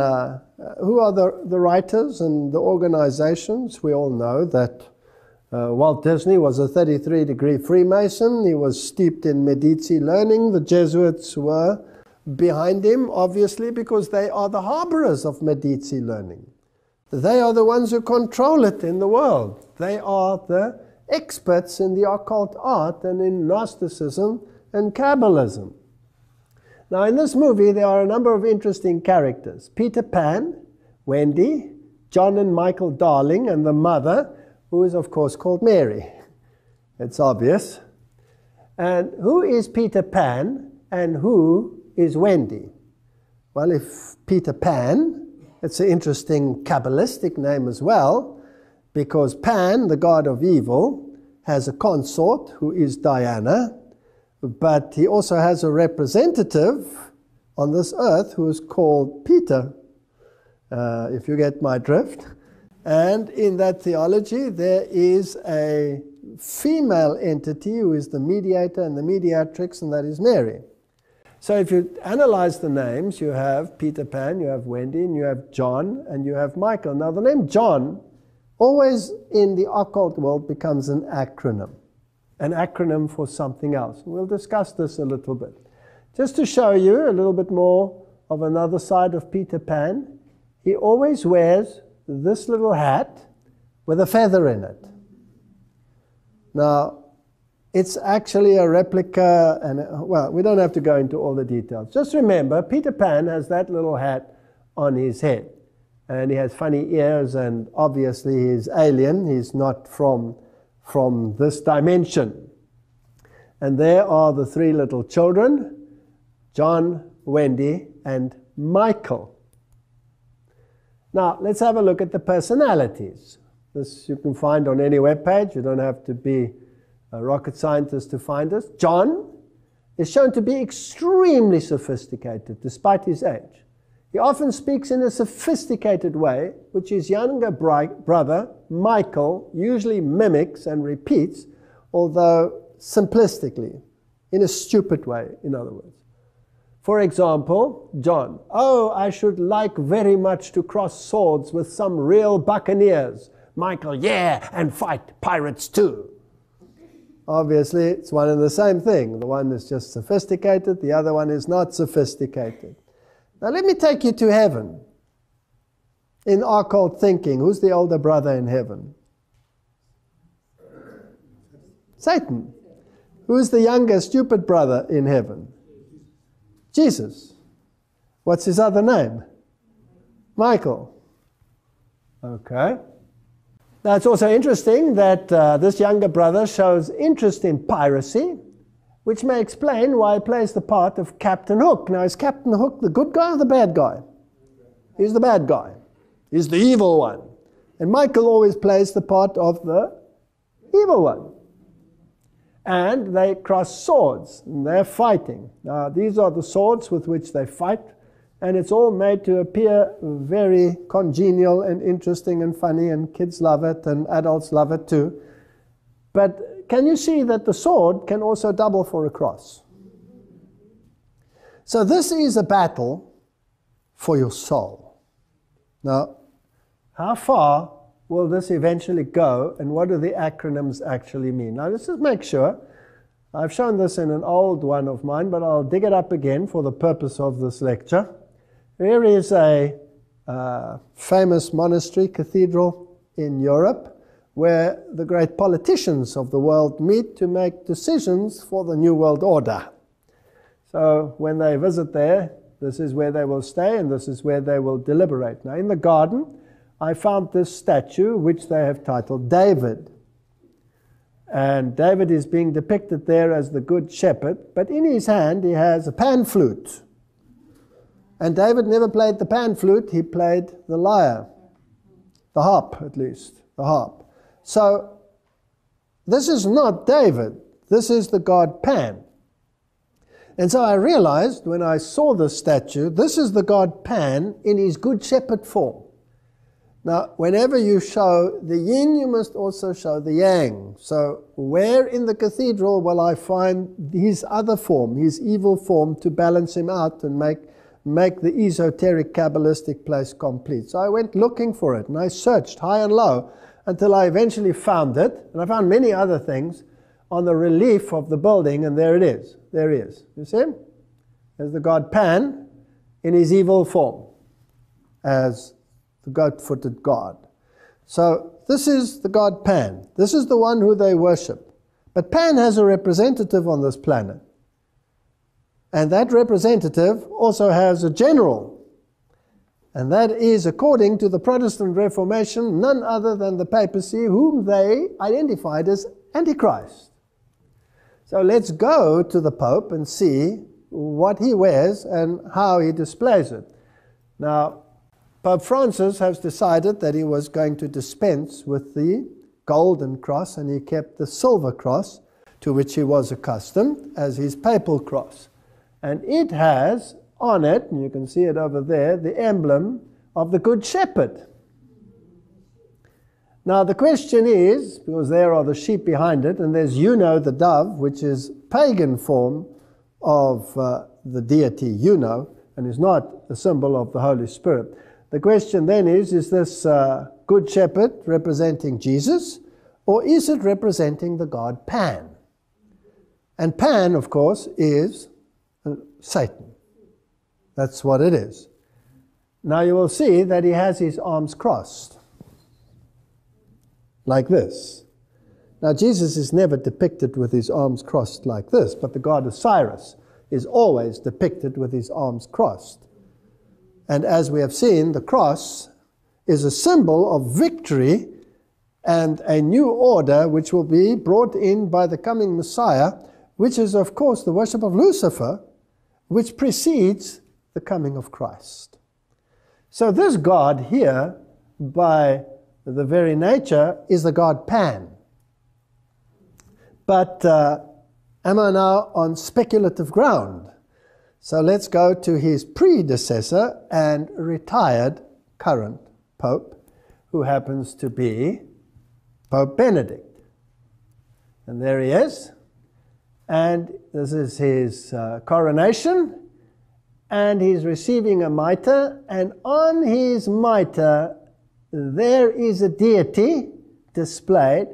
Speaker 1: who are the writers and the organizations? We all know that Walt Disney was a 33-degree Freemason. He was steeped in Medici learning. The Jesuits were behind him, obviously, because they are the harborers of Medici learning. They are the ones who control it in the world. They are the experts in the occult art and in Gnosticism and Kabbalism. Now, in this movie, there are a number of interesting characters. Peter Pan, Wendy, John and Michael Darling, and the mother, who is of course called Mary. It's obvious. And who is Peter Pan and who is Wendy? Well, if Peter Pan, it's an interesting Kabbalistic name as well, because Pan, the god of evil, has a consort who is Diana, but he also has a representative on this earth who is called Peter, if you get my drift. And in that theology, there is a female entity who is the mediator and the mediatrix, and that is Mary. So if you analyze the names, you have Peter Pan, you have Wendy, and you have John, and you have Michael. Now the name John always in the occult world becomes an acronym for something else. We'll discuss this a little bit. Just to show you a little bit more of another side of Peter Pan, he always wears this little hat with a feather in it. Now, it's actually a replica, and well, we don't have to go into all the details. Just remember, Peter Pan has that little hat on his head. And he has funny ears, and obviously he's alien. He's not from this dimension. And there are the three little children, John, Wendy, and Michael. Now, let's have a look at the personalities. This you can find on any webpage. You don't have to be a rocket scientist to find this. John is shown to be extremely sophisticated despite his age. He often speaks in a sophisticated way, which his younger brother, Michael, usually mimics and repeats, although simplistically, in a stupid way, in other words. For example, John, "Oh, I should like very much to cross swords with some real buccaneers." Michael, "Yeah, and fight pirates too." Obviously, it's one and the same thing. The one is just sophisticated, the other one is not sophisticated. Now let me take you to heaven. In occult thinking, who's the older brother in heaven? Satan. Who's the younger stupid brother in heaven? Jesus. What's his other name? Michael. Okay. Now it's also interesting that this younger brother shows interest in piracy, which may explain why he plays the part of Captain Hook. Now, is Captain Hook the good guy or the bad guy? He's the bad guy. He's the evil one. And Michael always plays the part of the evil one. And they cross swords, and they're fighting. Now, these are the swords with which they fight, and it's all made to appear very congenial and interesting and funny, and kids love it, and adults love it too. But can you see that the sword can also double for a cross? So this is a battle for your soul. Now, how far will this eventually go, and what do the acronyms actually mean? Now, let's just make sure. I've shown this in an old one of mine, but I'll dig it up again for the purpose of this lecture. Here is a famous monastery cathedral in Europe, where the great politicians of the world meet to make decisions for the New World Order. So when they visit there, this is where they will stay, and this is where they will deliberate. Now, in the garden, I found this statue, which they have titled David. And David is being depicted there as the good shepherd, but in his hand he has a pan flute. And David never played the pan flute, he played the lyre. The harp, at least, the harp. So, this is not David. This is the god Pan. And so I realized when I saw this statue, this is the god Pan in his good shepherd form. Now, whenever you show the yin, you must also show the yang. So, where in the cathedral will I find his other form, his evil form, to balance him out and make the esoteric Kabbalistic place complete? So I went looking for it, and I searched high and low, until I eventually found it, and I found many other things on the relief of the building, and there it is. There he is. You see him? There's the god Pan in his evil form as the goat-footed god. So this is the god Pan. This is the one who they worship. But Pan has a representative on this planet. And that representative also has a general. And that is, according to the Protestant Reformation, none other than the papacy, whom they identified as Antichrist. So let's go to the Pope and see what he wears and how he displays it. Now, Pope Francis has decided that he was going to dispense with the golden cross, and he kept the silver cross, to which he was accustomed, as his papal cross. And it has on it, and you can see it over there, the emblem of the Good Shepherd. Now the question is, because there are the sheep behind it, and there's Juno the dove, which is pagan form of the deity Juno, and is not a symbol of the Holy Spirit. The question then is this Good Shepherd representing Jesus, or is it representing the god Pan? And Pan, of course, is Satan. That's what it is. Now you will see that he has his arms crossed, like this. Now Jesus is never depicted with his arms crossed like this, but the god Osiris is always depicted with his arms crossed. And as we have seen, the cross is a symbol of victory and a new order which will be brought in by the coming Messiah, which is, of course, the worship of Lucifer, which precedes the coming of Christ. So this god here, by the very nature, is the god Pan. But am I now on speculative ground? So let's go to his predecessor and retired current pope, who happens to be Pope Benedict. And there he is. And this is his coronation. And he's receiving a mitre. And on his mitre, there is a deity displayed.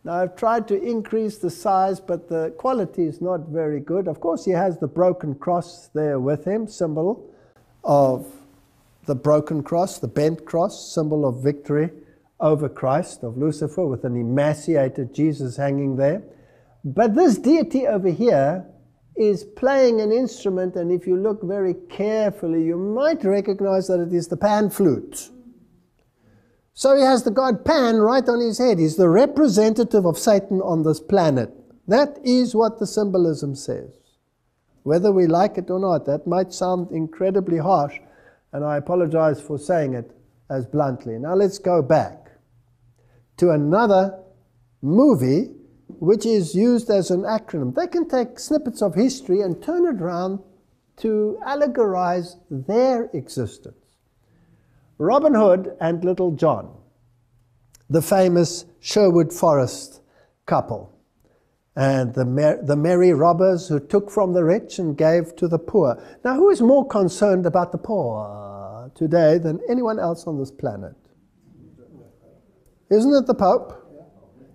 Speaker 1: Now, I've tried to increase the size, but the quality is not very good. Of course, he has the broken cross there with him, symbol of the broken cross, the bent cross, symbol of victory over Christ, of Lucifer, with an emaciated Jesus hanging there. But this deity over here is playing an instrument, and if you look very carefully, you might recognize that it is the pan flute. So he has the god Pan right on his head. He's the representative of Satan on this planet. That is what the symbolism says. Whether we like it or not, that might sound incredibly harsh, and I apologize for saying it as bluntly. Now let's go back to another movie which is used as an acronym. They can take snippets of history and turn it around to allegorize their existence. Robin Hood and Little John, the famous Sherwood Forest couple, and the merry robbers who took from the rich and gave to the poor. Now, who is more concerned about the poor today than anyone else on this planet? Isn't it the Pope?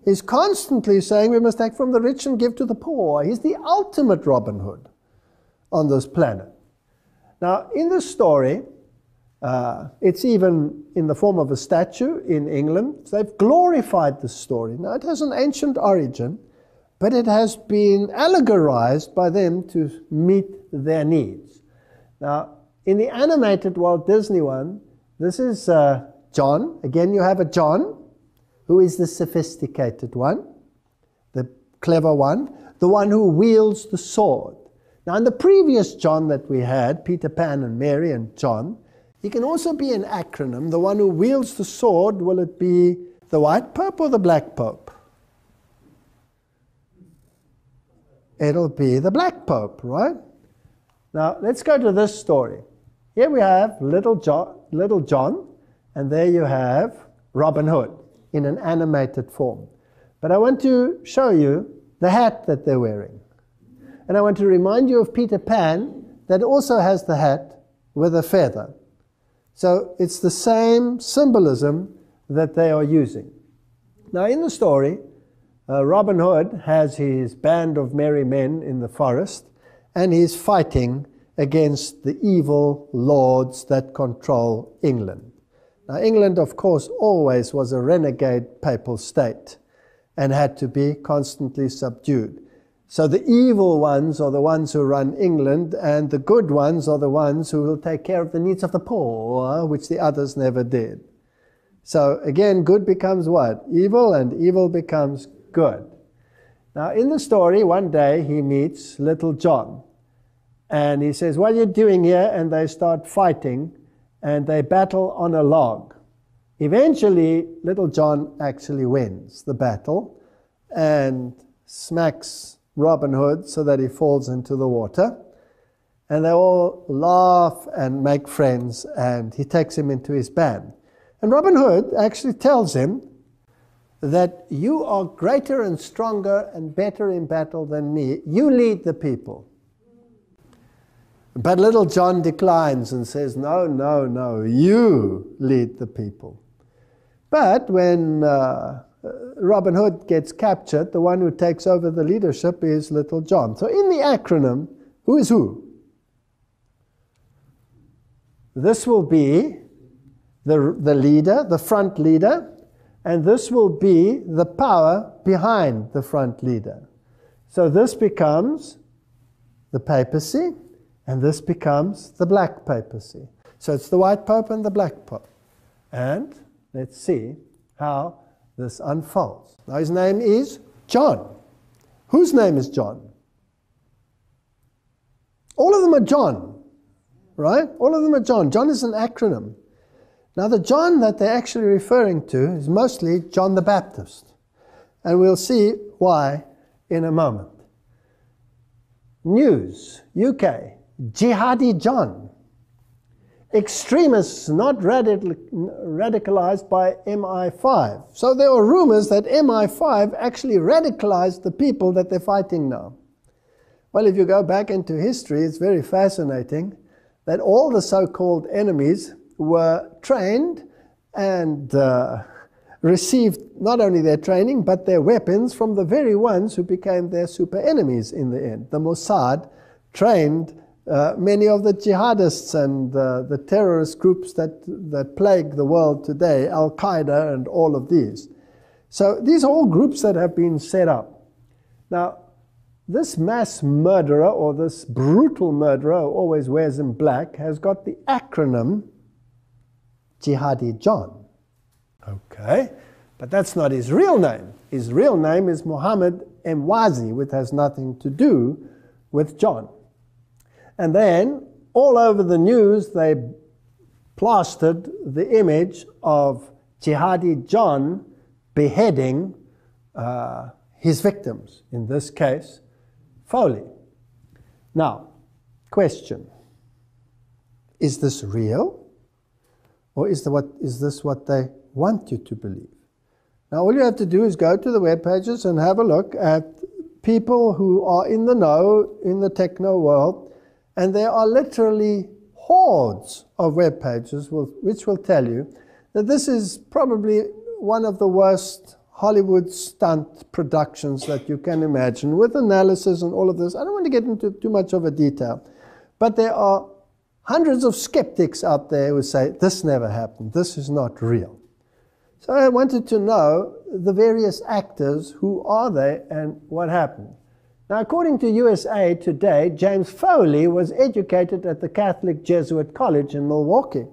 Speaker 1: He's constantly saying we must take from the rich and give to the poor. He's the ultimate Robin Hood on this planet. Now, in this story, it's even in the form of a statue in England. They've glorified the story. Now, it has an ancient origin, but it has been allegorized by them to meet their needs. Now, in the animated Walt Disney one, this is John. Again, you have a John, who is the sophisticated one, the clever one, the one who wields the sword. Now, in the previous John that we had, Peter, Pan, and Mary, and John, he can also be an acronym. The one who wields the sword, will it be the white pope or the black pope? It'll be the black pope, right? Now, let's go to this story. Here we have Little John, and there you have Robin Hood in an animated form. But I want to show you the hat that they're wearing. And I want to remind you of Peter Pan, that also has the hat with a feather. So it's the same symbolism that they are using. Now in the story, Robin Hood has his band of merry men in the forest, and he's fighting against the evil lords that control England. Now England, of course, always was a renegade papal state and had to be constantly subdued. So the evil ones are the ones who run England, and the good ones are the ones who will take care of the needs of the poor, which the others never did. So again, good becomes what? Evil, and evil becomes good. Now in the story, one day he meets little John. And he says, what are you doing here? And they start fighting, and they battle on a log. Eventually, little John actually wins the battle and smacks Robin Hood so that he falls into the water. And they all laugh and make friends, and he takes him into his band. And Robin Hood actually tells him that you are greater and stronger and better in battle than me. You lead the people. But little John declines and says, no, no, no, you lead the people. But when Robin Hood gets captured, the one who takes over the leadership is little John. So in the acronym, who is who? This will be the leader, the front leader, and this will be the power behind the front leader. So this becomes the papacy, and this becomes the black papacy. So it's the white pope and the black pope. And let's see how this unfolds. Now his name is John. Whose name is John? All of them are John, right? All of them are John. John is an acronym. Now the John that they're actually referring to is mostly John the Baptist. And we'll see why in a moment. News, UK. Jihadi John. Extremists not radicalized by MI5. So there are rumors that MI5 actually radicalized the people that they're fighting now. Well, if you go back into history, it's very fascinating that all the so-called enemies were trained and received not only their training, but their weapons from the very ones who became their super enemies in the end. The Mossad trained many of the jihadists and the terrorist groups that plague the world today, Al-Qaeda and all of these. So these are all groups that have been set up. Now, this mass murderer, or this brutal murderer who always wears in black, has got the acronym Jihadi John. Okay, but that's not his real name. His real name is Muhammad Mwazi, which has nothing to do with John. And then, all over the news, they plastered the image of Jihadi John beheading his victims, in this case, Foley. Now, question. Is this real? Or is this what they want you to believe? Now, all you have to do is go to the web pages and have a look at people who are in the know, in the techno world, and there are literally hordes of web pages which will tell you that this is probably one of the worst Hollywood stunt productions that you can imagine, with analysis and all of this. I don't want to get into too much of a detail, but there are hundreds of skeptics out there who say, this never happened, this is not real. So I wanted to know the various actors, who are they and what happened. Now, according to USA Today, James Foley was educated at the Catholic Jesuit College in Milwaukee.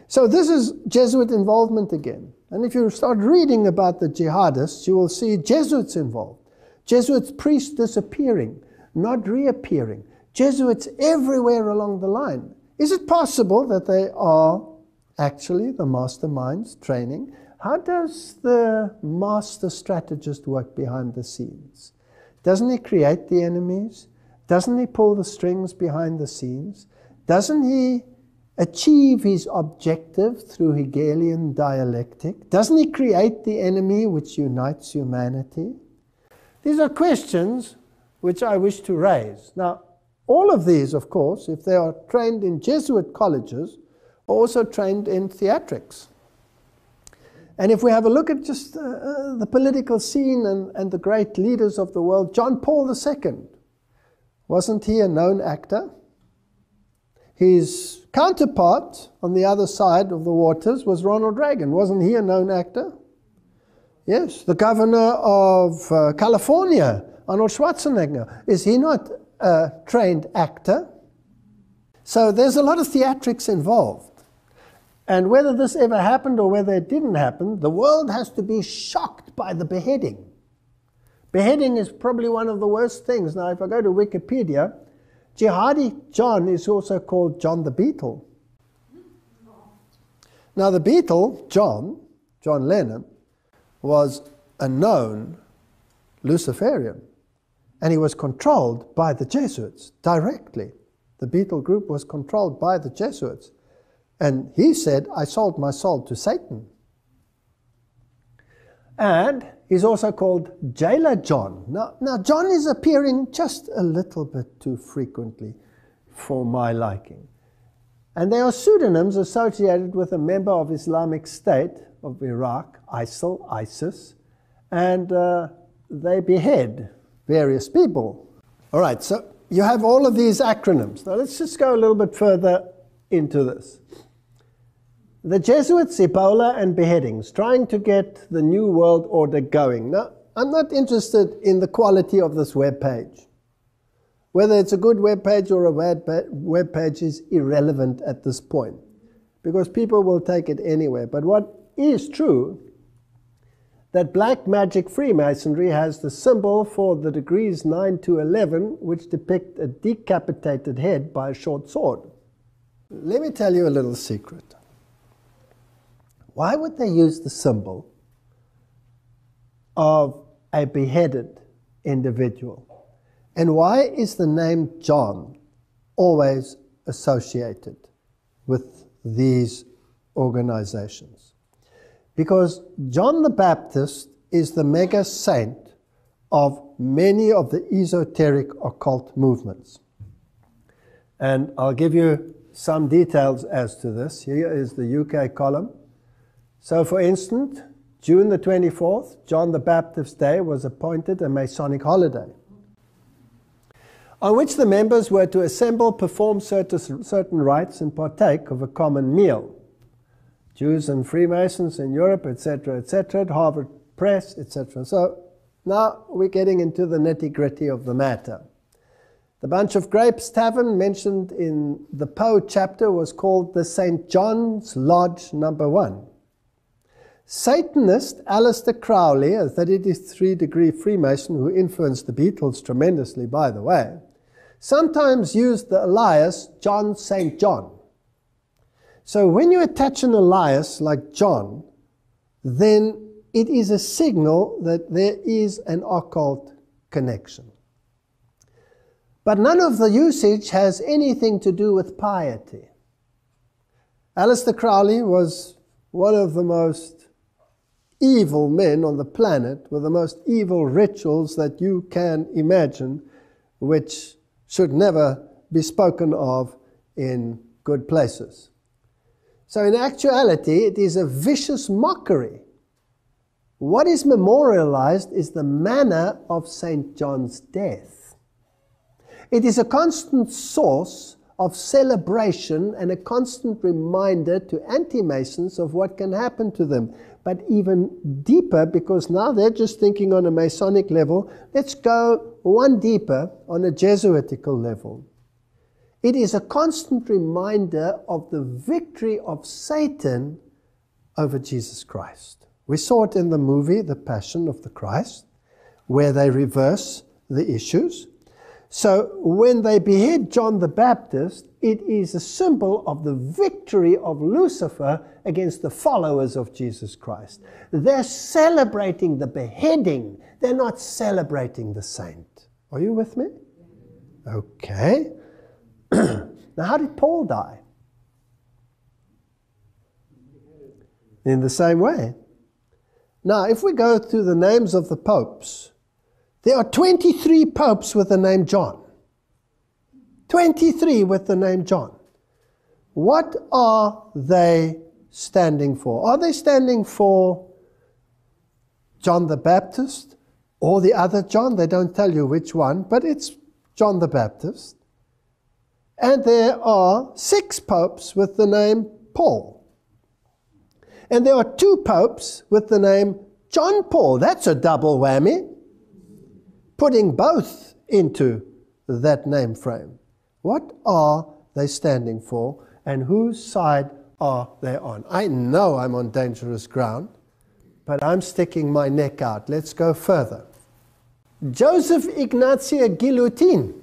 Speaker 1: So this is Jesuit involvement again. And if you start reading about the jihadists, you will see Jesuits involved. Jesuits priests disappearing, not reappearing. Jesuits everywhere along the line. Is it possible that they are actually the masterminds training? How does the master strategist work behind the scenes? Doesn't he create the enemies? Doesn't he pull the strings behind the scenes? Doesn't he achieve his objective through Hegelian dialectic? Doesn't he create the enemy which unites humanity? These are questions which I wish to raise. Now, all of these, of course, if they are trained in Jesuit colleges, are also trained in theatrics. And if we have a look at just the political scene and the great leaders of the world, John Paul II, wasn't he a known actor? His counterpart on the other side of the waters was Ronald Reagan. Wasn't he a known actor? Yes, the governor of California Arnold Schwarzenegger, is he not a trained actor? So there's a lot of theatrics involved. And whether this ever happened or whether it didn't happen, the world has to be shocked by the beheading. Beheading is probably one of the worst things. Now, if I go to Wikipedia, Jihadi John is also called John the Beatle. Now, the Beatle, John Lennon, was a known Luciferian, and he was controlled by the Jesuits directly. The Beatle group was controlled by the Jesuits. And he said, I sold my soul to Satan. And he's also called Jailer John. Now John is appearing just a little bit too frequently for my liking. And they are pseudonyms associated with a member of Islamic State of Iraq, ISIL, ISIS, and they behead various people. All right, so you have all of these acronyms. Now let's just go a little bit further into this. The Jesuits, Ebola, and beheadings, trying to get the New World Order going. Now, I'm not interested in the quality of this web page. Whether it's a good web page or a bad web page is irrelevant at this point, because people will take it anywhere. But what is true, that black magic Freemasonry has the symbol for the degrees 9 to 11, which depict a decapitated head by a short sword. Let me tell you a little secret. Why would they use the symbol of a beheaded individual? And why is the name John always associated with these organizations? Because John the Baptist is the mega saint of many of the esoteric occult movements. And I'll give you some details as to this. Here is the UK column. So, for instance, June the 24th, John the Baptist's Day, was appointed a Masonic holiday, on which the members were to assemble, perform certain rites, and partake of a common meal. Jews and Freemasons in Europe, etc., etc., Harvard Press, etc. So now we're getting into the nitty-gritty of the matter. The Bunch of Grapes Tavern mentioned in the Poe chapter was called the St. John's Lodge No. 1. Satanist Aleister Crowley, a 33-degree Freemason who influenced the Beatles tremendously, by the way, sometimes used the alias John St. John. So when you attach an alias like John, then it is a signal that there is an occult connection. But none of the usage has anything to do with piety. Aleister Crowley was one of the most evil men on the planet, with the most evil rituals that you can imagine, which should never be spoken of in good places. So in actuality, it is a vicious mockery. What is memorialized is the manner of St. John's death. It is a constant source of celebration and a constant reminder to anti-Masons of what can happen to them. But even deeper, because now they're just thinking on a Masonic level, let's go one deeper on a Jesuitical level. It is a constant reminder of the victory of Satan over Jesus Christ. We saw it in the movie, The Passion of the Christ, where they reverse the issues. So when they behead John the Baptist, it is a symbol of the victory of Lucifer against the followers of Jesus Christ. They're celebrating the beheading. They're not celebrating the saint. Are you with me? Okay. Now, how did Paul die? In the same way. Now, if we go through the names of the popes, there are 23 popes with the name John. 23 with the name John. What are they standing for? Are they standing for John the Baptist or the other John? They don't tell you which one, but it's John the Baptist. And there are 6 popes with the name Paul. And there are 2 popes with the name John Paul. That's a double whammy. putting both into that name frame. What are they standing for, and whose side are they on? I know I'm on dangerous ground, but I'm sticking my neck out. Let's go further. Joseph Ignace Guillotin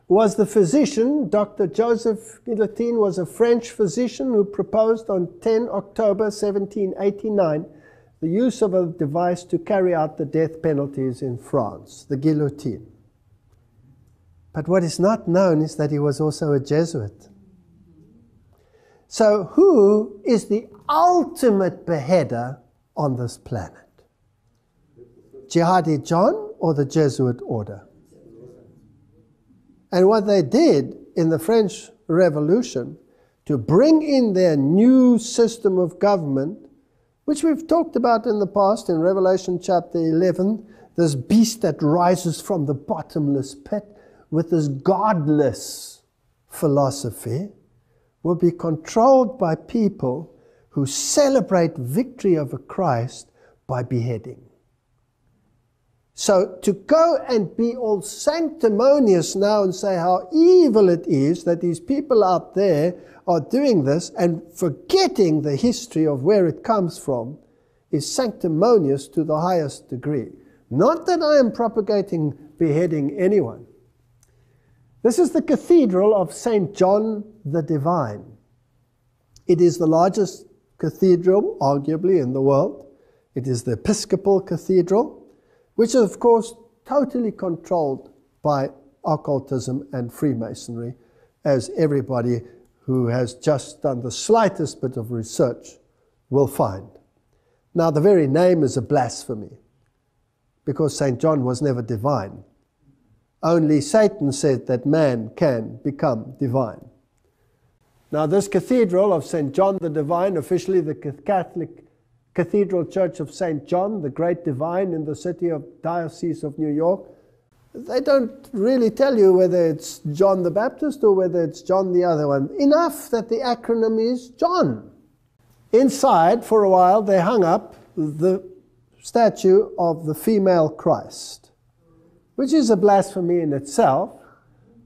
Speaker 1: was the physician. Dr. Joseph Guillotin was a French physician who proposed on 10 October 1789 the use of a device to carry out the death penalties in France, the guillotine. But what is not known is that he was also a Jesuit. So who is the ultimate beheader on this planet? Jihadi John or the Jesuit order? And what they did in the French Revolution to bring in their new system of government, which we've talked about in the past in Revelation chapter 11, this beast that rises from the bottomless pit with this godless philosophy, will be controlled by people who celebrate victory over Christ by beheading. So to go and be all sanctimonious now and say how evil it is that these people out there are doing this and forgetting the history of where it comes from is sanctimonious to the highest degree. Not that I am propagating beheading anyone. This is the Cathedral of St. John the Divine. It is the largest cathedral, arguably, in the world. It is the Episcopal Cathedral, which is, of course, totally controlled by occultism and Freemasonry, as everybody who has just done the slightest bit of research will find. Now, the very name is a blasphemy, because St. John was never divine. Only Satan said that man can become divine. Now, this Cathedral of St. John the Divine, officially the Catholic Cathedral Church of St. John, the Great Divine in the city of Diocese of New York, they don't really tell you whether it's John the Baptist or whether it's John the other one. Enough that the acronym is John. Inside, for a while, they hung up the statue of the female Christ, which is a blasphemy in itself,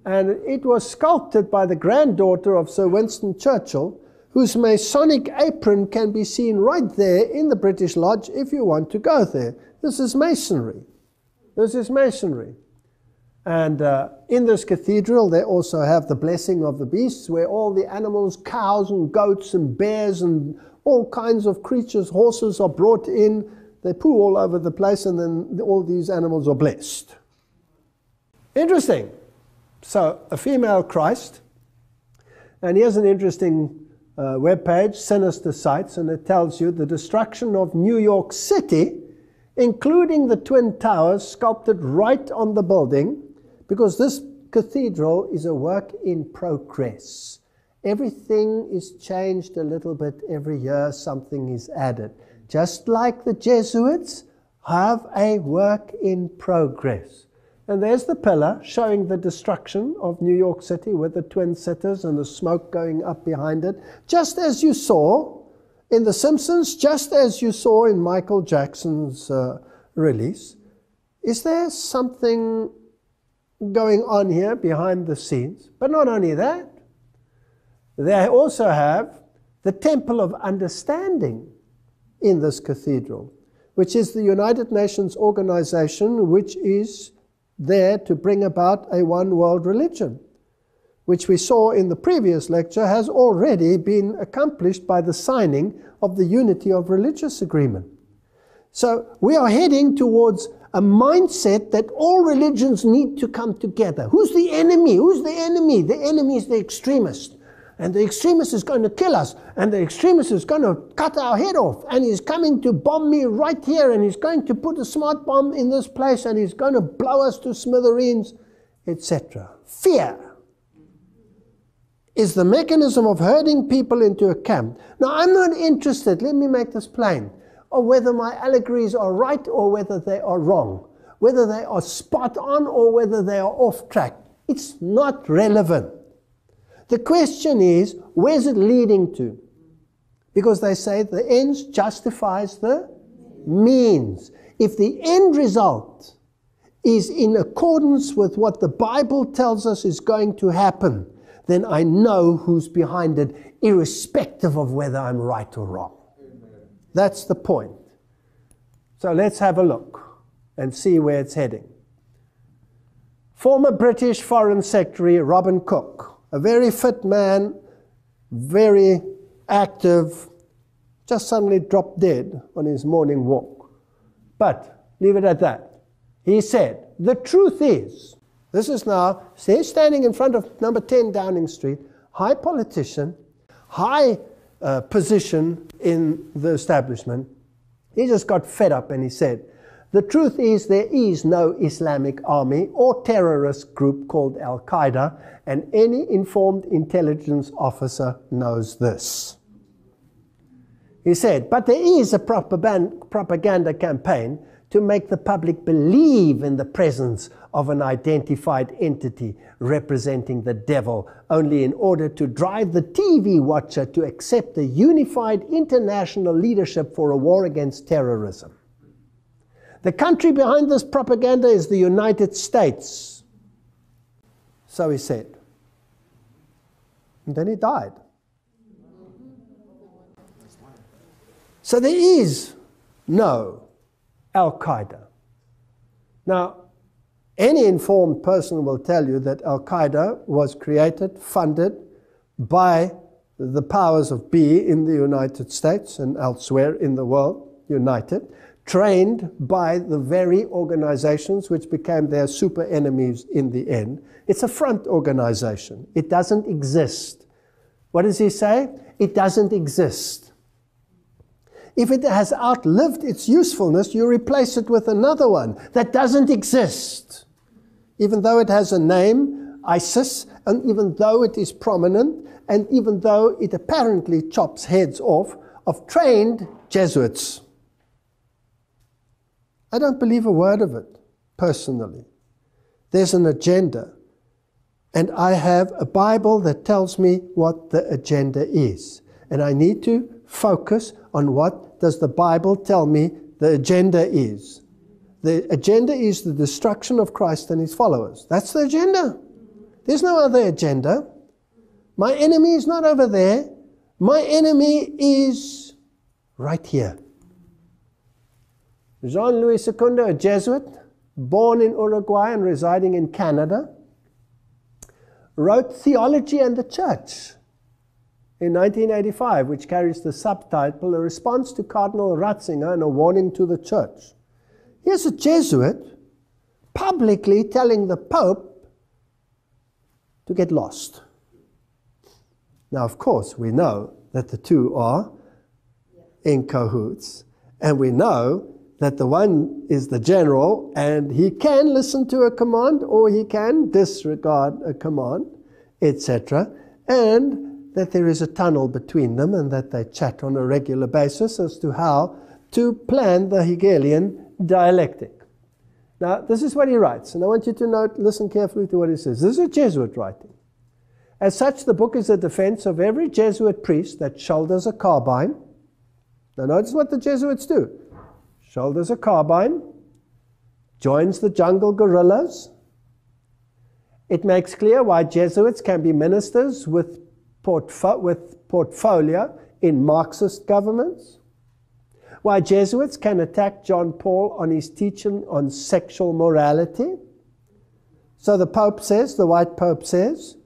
Speaker 1: and it was sculpted by the granddaughter of Sir Winston Churchill, whose Masonic apron can be seen right there in the British Lodge if you want to go there. This is Masonry. This is Masonry. And in this cathedral, they also have the blessing of the beasts, where all the animals, cows and goats and bears and all kinds of creatures, horses are brought in. They poo all over the place, and then all these animals are blessed. Interesting. So, a female Christ. And here's an interesting webpage, Sinister Sites, and it tells you the destruction of New York City, including the Twin Towers, sculpted right on the building, because this cathedral is a work in progress. Everything is changed a little bit every year, something is added. Just like the Jesuits have a work in progress. And there's the pillar showing the destruction of New York City with the twin sitters and the smoke going up behind it. Just as you saw in The Simpsons, just as you saw in Michael Jackson's release. Is there something going on here behind the scenes? But not only that, they also have the Temple of Understanding in this cathedral, which is the United Nations organization which is there to bring about a one world religion, which we saw in the previous lecture has already been accomplished by the signing of the Unity of Religious Agreement. So we are heading towards a mindset that all religions need to come together. Who's the enemy? Who's the enemy? The enemy is the extremist. And the extremist is going to kill us. And the extremist is going to cut our head off. And he's coming to bomb me right here. And he's going to put a smart bomb in this place. And he's going to blow us to smithereens, etc. Fear is the mechanism of herding people into a camp. Now, I'm not interested, let me make this plain, of whether my allegories are right or whether they are wrong, whether they are spot on or whether they are off track. It's not relevant. The question is, where's it leading to? Because they say the ends justifies the means. If the end result is in accordance with what the Bible tells us is going to happen, then I know who's behind it, irrespective of whether I'm right or wrong. Amen. That's the point. So let's have a look and see where it's heading. Former British Foreign Secretary Robin Cook, a very fit man, very active, just suddenly dropped dead on his morning walk. But leave it at that. He said, the truth is, this is now, he's standing in front of number 10 Downing Street, high politician, high position in the establishment. He just got fed up and he said, the truth is there is no Islamic army or terrorist group called Al-Qaeda, and any informed intelligence officer knows this. He said, but there is a propaganda campaign to make the public believe in the presence of an identified entity representing the devil, only in order to drive the TV watcher to accept a unified international leadership for a war against terrorism. The country behind this propaganda is the United States. So he said. And then he died. So there is no Al-Qaeda. Now, any informed person will tell you that Al-Qaeda was created, funded by the powers of be in the United States and elsewhere in the world, united, trained by the very organizations which became their super enemies in the end. It's a front organization. It doesn't exist. What does he say? It doesn't exist. If it has outlived its usefulness, you replace it with another one that doesn't exist. Even though it has a name, ISIS, and even though it is prominent, and even though it apparently chops heads off of trained Jesuits. I don't believe a word of it, personally. There's an agenda. And I have a Bible that tells me what the agenda is. And I need to focus on what does the Bible tell me the agenda is. The agenda is the destruction of Christ and his followers. That's the agenda. There's no other agenda. My enemy is not over there. My enemy is right here. Jean-Louis II, a Jesuit, born in Uruguay and residing in Canada, wrote Theology and the Church in 1985, which carries the subtitle, A Response to Cardinal Ratzinger and a Warning to the Church. Here's a Jesuit publicly telling the Pope to get lost. Now, of course, we know that the two are in cahoots, and we know that the one is the general, and he can listen to a command, or he can disregard a command, etc., and that there is a tunnel between them, and that they chat on a regular basis as to how to plan the Hegelian dialectic. Now, this is what he writes, and I want you to note, listen carefully to what he says. This is a Jesuit writing. As such, the book is a defense of every Jesuit priest that shoulders a carbine. Now, notice what the Jesuits do. Shoulders a carbine, joins the jungle guerrillas. It makes clear why Jesuits can be ministers with portfolio in Marxist governments. Why Jesuits can attack John Paul on his teaching on sexual morality. So the Pope says, the white Pope says,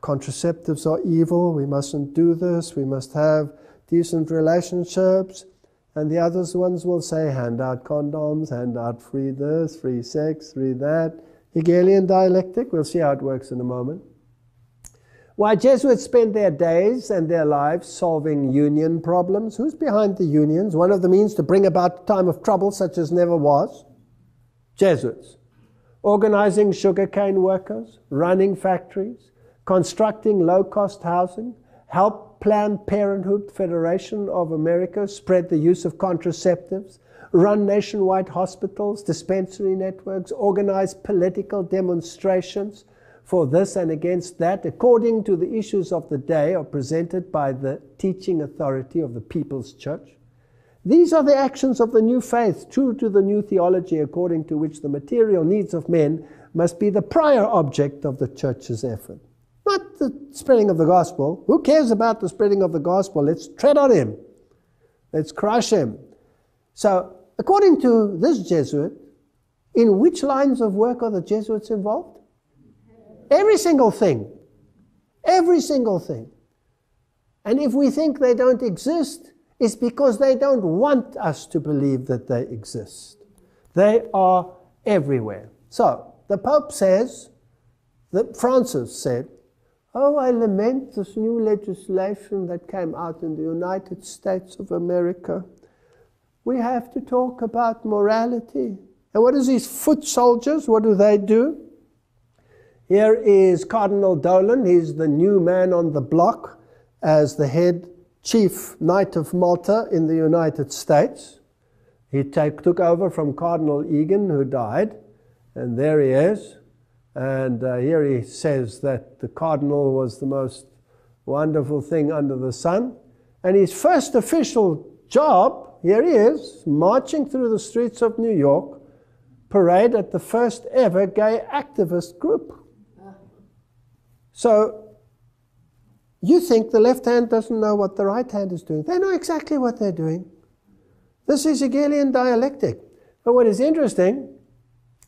Speaker 1: contraceptives are evil, we mustn't do this, we must have decent relationships. And the other ones will say, hand out condoms, hand out free this, free sex, free that. Hegelian dialectic, we'll see how it works in a moment. Why Jesuits spend their days and their lives solving union problems. Who's behind the unions? One of the means to bring about a time of trouble such as never was. Jesuits. Organizing sugarcane workers, running factories, constructing low-cost housing, help Planned Parenthood Federation of America spread the use of contraceptives, run nationwide hospitals, dispensary networks, organize political demonstrations for this and against that, according to the issues of the day are presented by the teaching authority of the People's Church. These are the actions of the new faith, true to the new theology, according to which the material needs of men must be the prior object of the church's effort. Not the spreading of the gospel. Who cares about the spreading of the gospel? Let's tread on him. Let's crush him. So, according to this Jesuit, in which lines of work are the Jesuits involved? Every single thing. Every single thing. And if we think they don't exist, it's because they don't want us to believe that they exist. They are everywhere. So, the Pope says, that Francis said, "Oh, I lament this new legislation that came out in the United States of America. We have to talk about morality." And what is these foot soldiers? What do? Here is Cardinal Dolan. He's the new man on the block as the head chief knight of Malta in the United States. He took over from Cardinal Egan, who died. And there he is. And here he says that the cardinal was the most wonderful thing under the sun. And his first official job, here he is, marching through the streets of New York, parade at the first ever gay activist group. So, you think the left hand doesn't know what the right hand is doing. They know exactly what they're doing. This is Hegelian dialectic. But what is interesting,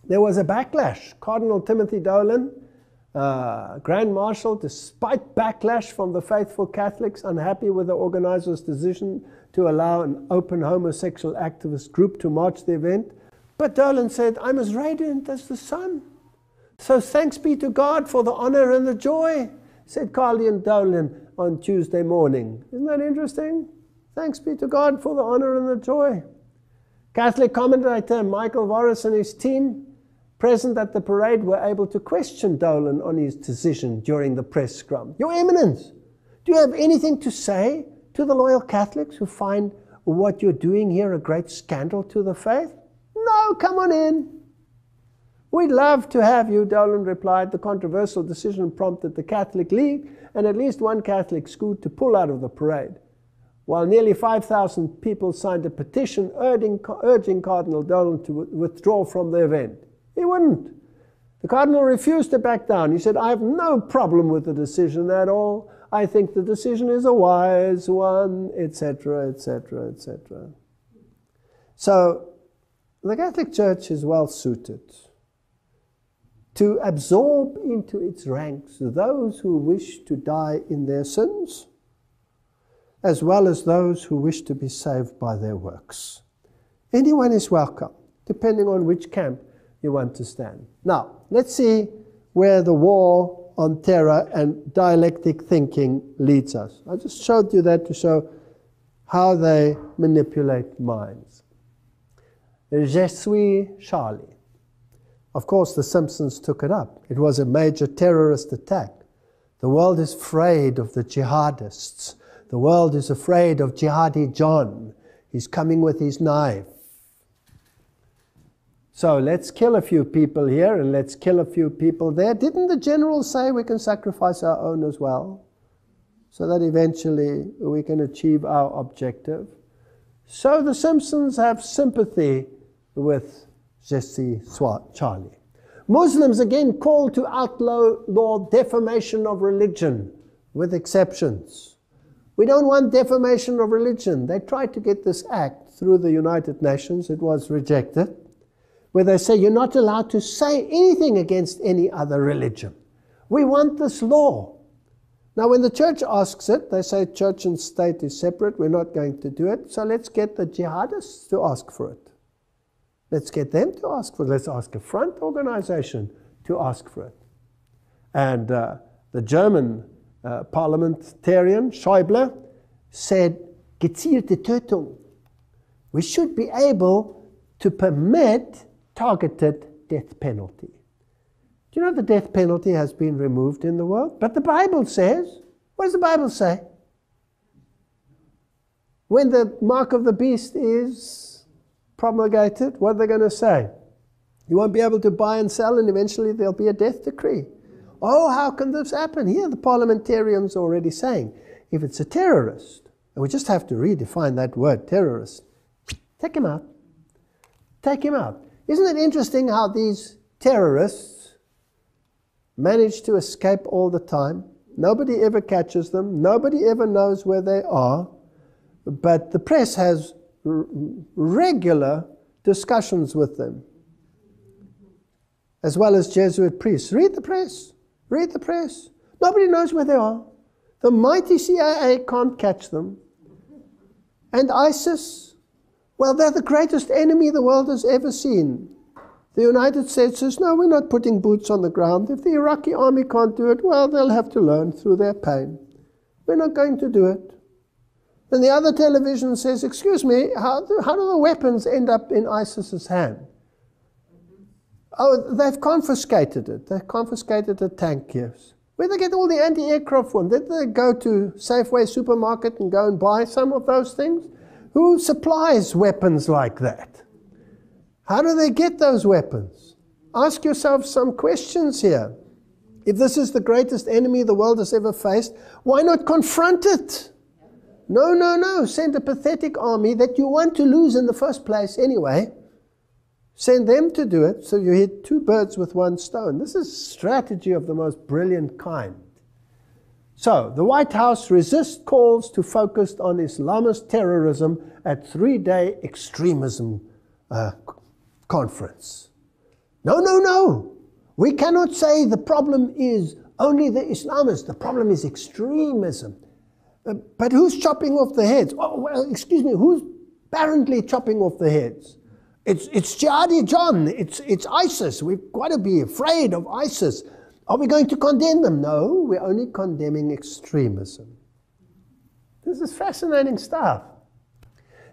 Speaker 1: there was a backlash. Cardinal Timothy Dolan, Grand Marshal, despite backlash from the faithful Catholics, unhappy with the organizers' decision to allow an open homosexual activist group to march the event. But Dolan said, "I'm as radiant as the sun. So thanks be to God for the honor and the joy," said Cardinal Dolan on Tuesday morning. Isn't that interesting? Thanks be to God for the honor and the joy. Catholic commentator Michael Voris and his team present at the parade were able to question Dolan on his decision during the press scrum. "Your Eminence, do you have anything to say to the loyal Catholics who find what you're doing here a great scandal to the faith?" "No, come on in." "We'd love to have you," Dolan replied. The controversial decision prompted the Catholic League and at least one Catholic school to pull out of the parade, while nearly 5,000 people signed a petition urging Cardinal Dolan to withdraw from the event. He wouldn't. The Cardinal refused to back down. He said, "I have no problem with the decision at all. I think the decision is a wise one," etc., etc., etc. So, the Catholic Church is well suited to absorb into its ranks those who wish to die in their sins, as well as those who wish to be saved by their works. Anyone is welcome, depending on which camp you want to stand. Now, let's see where the war on terror and dialectic thinking leads us. I just showed you that to show how they manipulate minds. Je suis Charlie. Of course, the Simpsons took it up. It was a major terrorist attack. The world is afraid of the jihadists. The world is afraid of Jihadi John. He's coming with his knife. So let's kill a few people here and let's kill a few people there. Didn't the general say we can sacrifice our own as well, so that eventually we can achieve our objective? So the Simpsons have sympathy with Je suis Charlie. Muslims again call to outlaw defamation of religion, with exceptions. We don't want defamation of religion. They tried to get this act through the United Nations. It was rejected, where they say you're not allowed to say anything against any other religion. We want this law. Now, when the church asks it, they say church and state is separate. We're not going to do it. So let's get the jihadists to ask for it. Let's get them to ask for it. Let's ask a front organization to ask for it. And the German parliamentarian, Schäuble, said, gezielte Tötung. We should be able to permit targeted death penalty. Do you know the death penalty has been removed in the world? But the Bible says, what does the Bible say? When the mark of the beast is promulgated, what are they going to say? You won't be able to buy and sell, and eventually there'll be a death decree. Oh, how can this happen? Here the parliamentarians are already saying, if it's a terrorist, and we just have to redefine that word, terrorist, Take him out. Take him out. Isn't it interesting how these terrorists manage to escape all the time? Nobody ever catches them. Nobody ever knows where they are. But the press has regular discussions with them, as well as Jesuit priests. Read the press. Read the press. Nobody knows where they are. The mighty CIA can't catch them. And ISIS, well, they're the greatest enemy the world has ever seen. The United States says, no, we're not putting boots on the ground. If the Iraqi army can't do it, well, they'll have to learn through their pain. We're not going to do it. And the other television says, excuse me, how do the weapons end up in ISIS's hand? Oh, they've confiscated it. They've confiscated the tank, yes. Where did they get all the anti-aircraft from? Did they go to Safeway supermarket and go and buy some of those things? Who supplies weapons like that? How do they get those weapons? Ask yourself some questions here. If this is the greatest enemy the world has ever faced, why not confront it? No, no, no. Send a pathetic army that you want to lose in the first place anyway. Send them to do it, so you hit two birds with one stone. This is strategy of the most brilliant kind. So, the White House resists calls to focus on Islamist terrorism at three-day extremism conference. No, no, no. We cannot say the problem is only the Islamists. The problem is extremism. But who's chopping off the heads? Oh, well, excuse me, who's apparently chopping off the heads? It's Jihadi John, it's ISIS. We've got to be afraid of ISIS. Are we going to condemn them? No, we're only condemning extremism. This is fascinating stuff.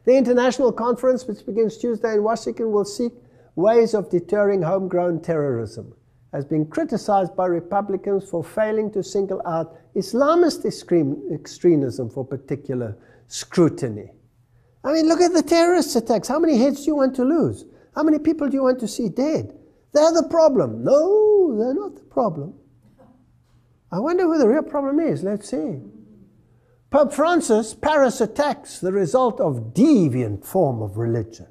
Speaker 1: The international conference, which begins Tuesday in Washington, will seek ways of deterring homegrown terrorism, has been criticized by Republicans for failing to single out Islamist extremism for particular scrutiny. I mean, look at the terrorist attacks. How many heads do you want to lose? How many people do you want to see dead? They're the problem. No, they're not the problem. I wonder who the real problem is. Let's see. Pope Francis, Paris attacks, the result of deviant form of religion.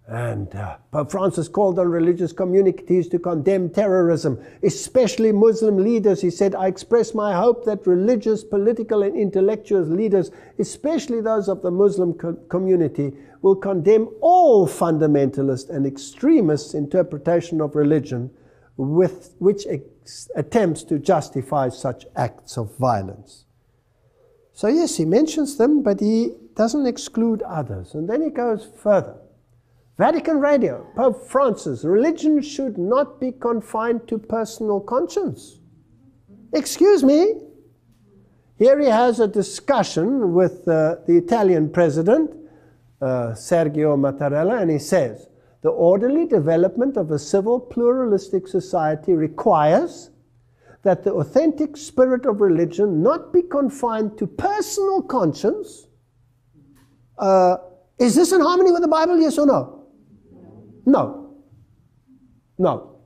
Speaker 1: And Pope Francis called on religious communities to condemn terrorism, especially Muslim leaders. He said, I express my hope that religious, political, and intellectual leaders, especially those of the Muslim community, will condemn all fundamentalist and extremist interpretation of religion which attempts to justify such acts of violence. So yes, he mentions them, but he doesn't exclude others. And then he goes further. Vatican Radio, Pope Francis, religion should not be confined to personal conscience. Excuse me. Here he has a discussion with the Italian president, Sergio Mattarella, and he says, the orderly development of a civil pluralistic society requires that the authentic spirit of religion not be confined to personal conscience. Is this in harmony with the Bible, yes or no? No. No.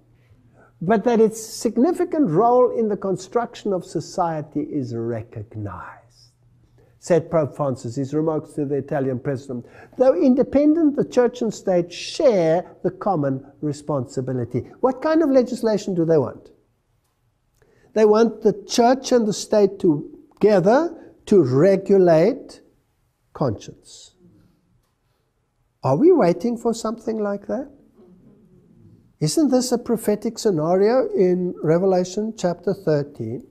Speaker 1: But that its significant role in the construction of society is recognized, said Pope Francis, his remarks to the Italian president. Though independent, the church and state share the common responsibility. What kind of legislation do they want? They want the church and the state together to regulate conscience. Are we waiting for something like that? Isn't this a prophetic scenario in Revelation chapter 13?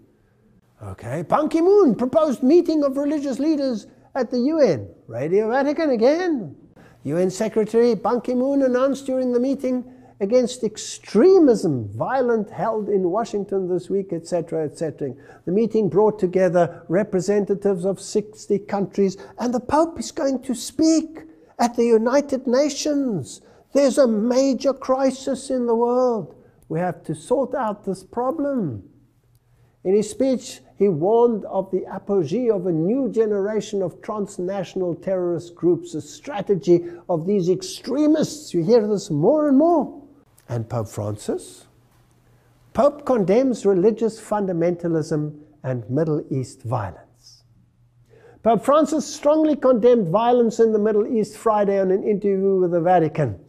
Speaker 1: Okay, Ban Ki-moon proposed meeting of religious leaders at the UN. Radio Vatican again. UN Secretary Ban Ki-moon announced during the meeting against extremism, violent held in Washington this week, etc., etc. The meeting brought together representatives of 60 countries, and the Pope is going to speak at the United Nations. There's a major crisis in the world. We have to sort out this problem. In his speech, he warned of the apogee of a new generation of transnational terrorist groups, a strategy of these extremists. You hear this more and more. And Pope Francis? Pope condemns religious fundamentalism and Middle East violence. Pope Francis strongly condemned violence in the Middle East Friday on an interview with the Vatican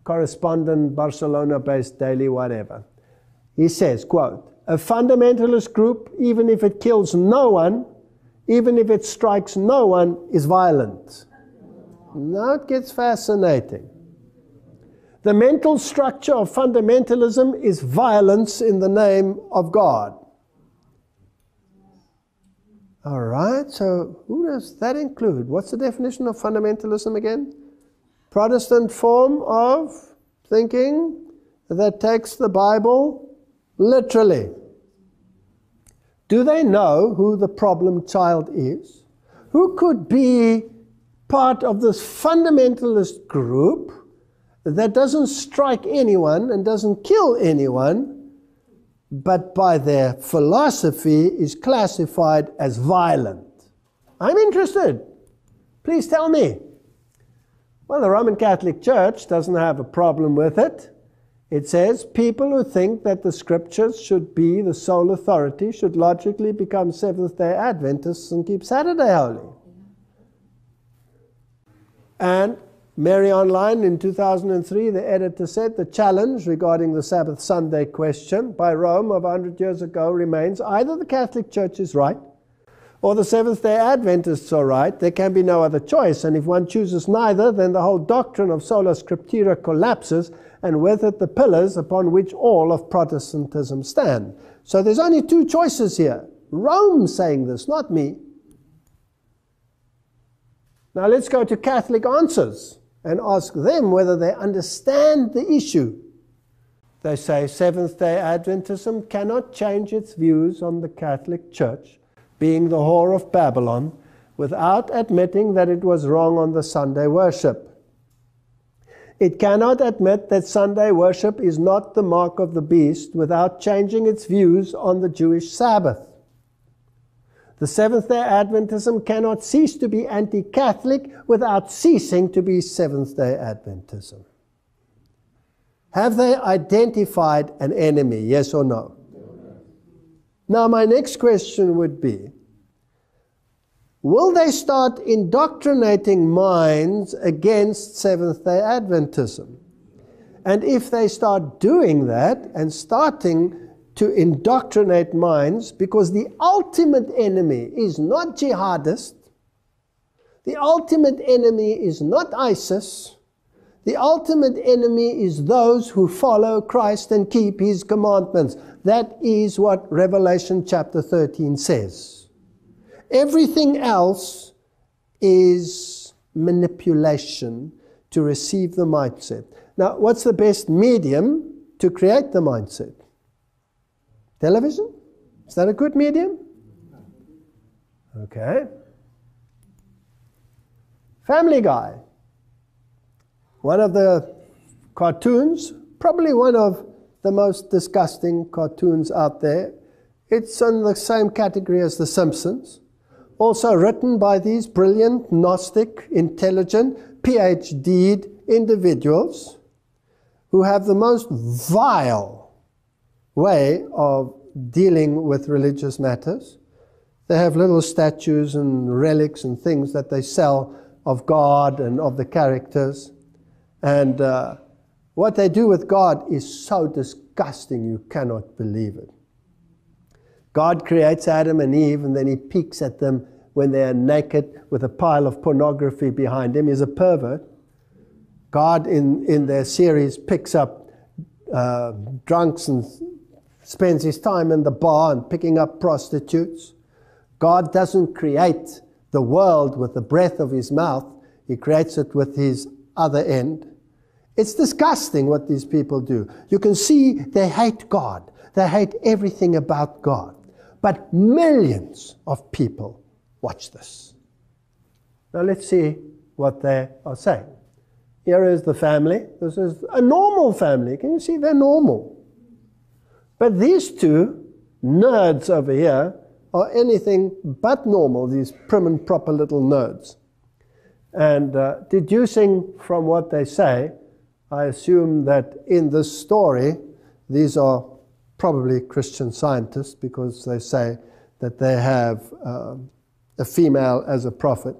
Speaker 1: correspondent, Barcelona-based daily whatever. He says, quote, "A fundamentalist group, even if it kills no one, even if it strikes no one, is violent." Now it gets fascinating. The mental structure of fundamentalism is violence in the name of God. All right, so who does that include? What's the definition of fundamentalism again? Protestant form of thinking that takes the Bible literally. Do they know who the problem child is? Who could be part of this fundamentalist group that doesn't strike anyone and doesn't kill anyone, but by their philosophy is classified as violent? I'm interested. Please tell me. Well, the Roman Catholic Church doesn't have a problem with it. It says people who think that the Scriptures should be the sole authority should logically become Seventh-day Adventists and keep Saturday holy. And Mary Online in 2003, the editor said, the challenge regarding the Sabbath Sunday question by Rome of 100 years ago remains either the Catholic Church is right or the Seventh-day Adventists are right. There can be no other choice. And if one chooses neither, then the whole doctrine of sola scriptura collapses, and with it the pillars upon which all of Protestantism stand. So there's only two choices here. Rome saying this, not me. Now let's go to Catholic answers and ask them whether they understand the issue. They say Seventh-day Adventism cannot change its views on the Catholic Church being the whore of Babylon without admitting that it was wrong on the Sunday worship. It cannot admit that Sunday worship is not the mark of the beast without changing its views on the Jewish Sabbath. The Seventh-day Adventism cannot cease to be anti-Catholic without ceasing to be Seventh-day Adventism. Have they identified an enemy, yes or no? Now my next question would be, will they start indoctrinating minds against Seventh-day Adventism? And if they start doing that and starting to indoctrinate minds, because the ultimate enemy is not jihadist, the ultimate enemy is not ISIS, the ultimate enemy is those who follow Christ and keep His commandments. That is what Revelation chapter 13 says. Everything else is manipulation to receive the mindset. Now, what's the best medium to create the mindset? Television? Is that a good medium? Okay. Family Guy. One of the cartoons, probably one of the most disgusting cartoons out there. It's in the same category as The Simpsons. Also written by these brilliant, Gnostic, intelligent, PhD'd individuals who have the most vile way of dealing with religious matters. They have little statues and relics and things that they sell of God and of the characters. And what they do with God is so disgusting you cannot believe it. God creates Adam and Eve, and then He peeks at them when they are naked with a pile of pornography behind him. He's a pervert. God in their series picks up drunks and spends His time in the bar and picking up prostitutes. God doesn't create the world with the breath of His mouth. He creates it with His other end. It's disgusting what these people do. You can see they hate God. They hate everything about God. But millions of people watch this. Now let's see what they are saying. Here is the family. This is a normal family. Can you see they're normal? But these two nerds over here are anything but normal, these prim and proper little nerds. And deducing from what they say, I assume that in this story, these are probably Christian scientists, because they say that they have a female as a prophet.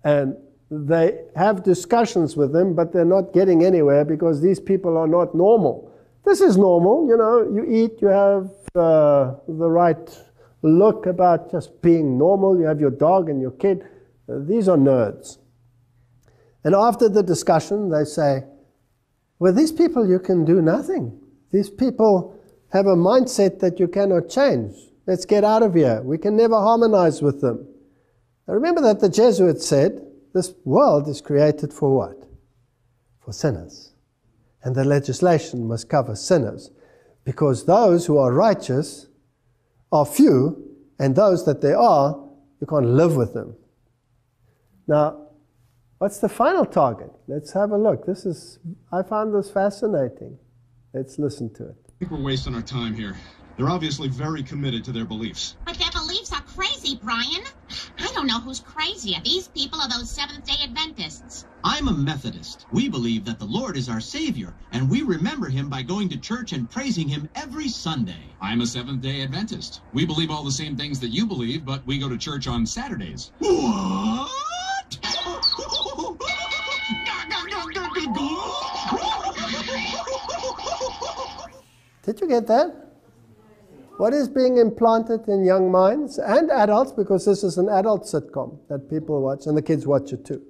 Speaker 1: And they have discussions with them, but they're not getting anywhere because these people are not normal. This is normal, you know, you eat, you have the right look about just being normal, you have your dog and your kid. These are nerds. And after the discussion, they say, well, these people, you can do nothing. These people have a mindset that you cannot change. Let's get out of here. We can never harmonize with them. Now remember that the Jesuits said, this world is created for what? For sinners. And the legislation must cover sinners, because those who are righteous are few, and those that there are, you can't live with them. Now, what's the final target? Let's have a look. I found this fascinating. Let's listen to it.
Speaker 2: I think we're wasting our time here. They're obviously very committed to their beliefs.
Speaker 3: But their beliefs are crazy, Brian. I don't know who's crazier, these people or those Seventh-day Adventists.
Speaker 4: I'm a Methodist. We believe that the Lord is our Savior, and we remember Him by going to church and praising Him every Sunday.
Speaker 2: I'm a Seventh-day Adventist. We believe all the same things that you believe, but we go to church on Saturdays.
Speaker 4: What?
Speaker 1: Did you get that? What is being implanted in young minds and adults, because this is an adult sitcom that people watch and the kids watch it too.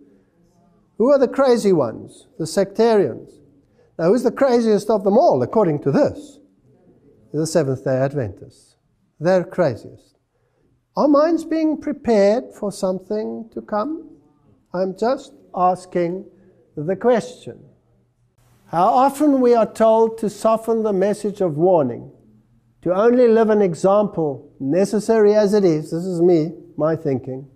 Speaker 1: Who are the crazy ones? The sectarians. Now, who's the craziest of them all, according to this? The Seventh-day Adventists. They're craziest. Are minds being prepared for something to come? I'm just asking the question. How often we are told to soften the message of warning, to only live an example, necessary as it is, this is me, my thinking,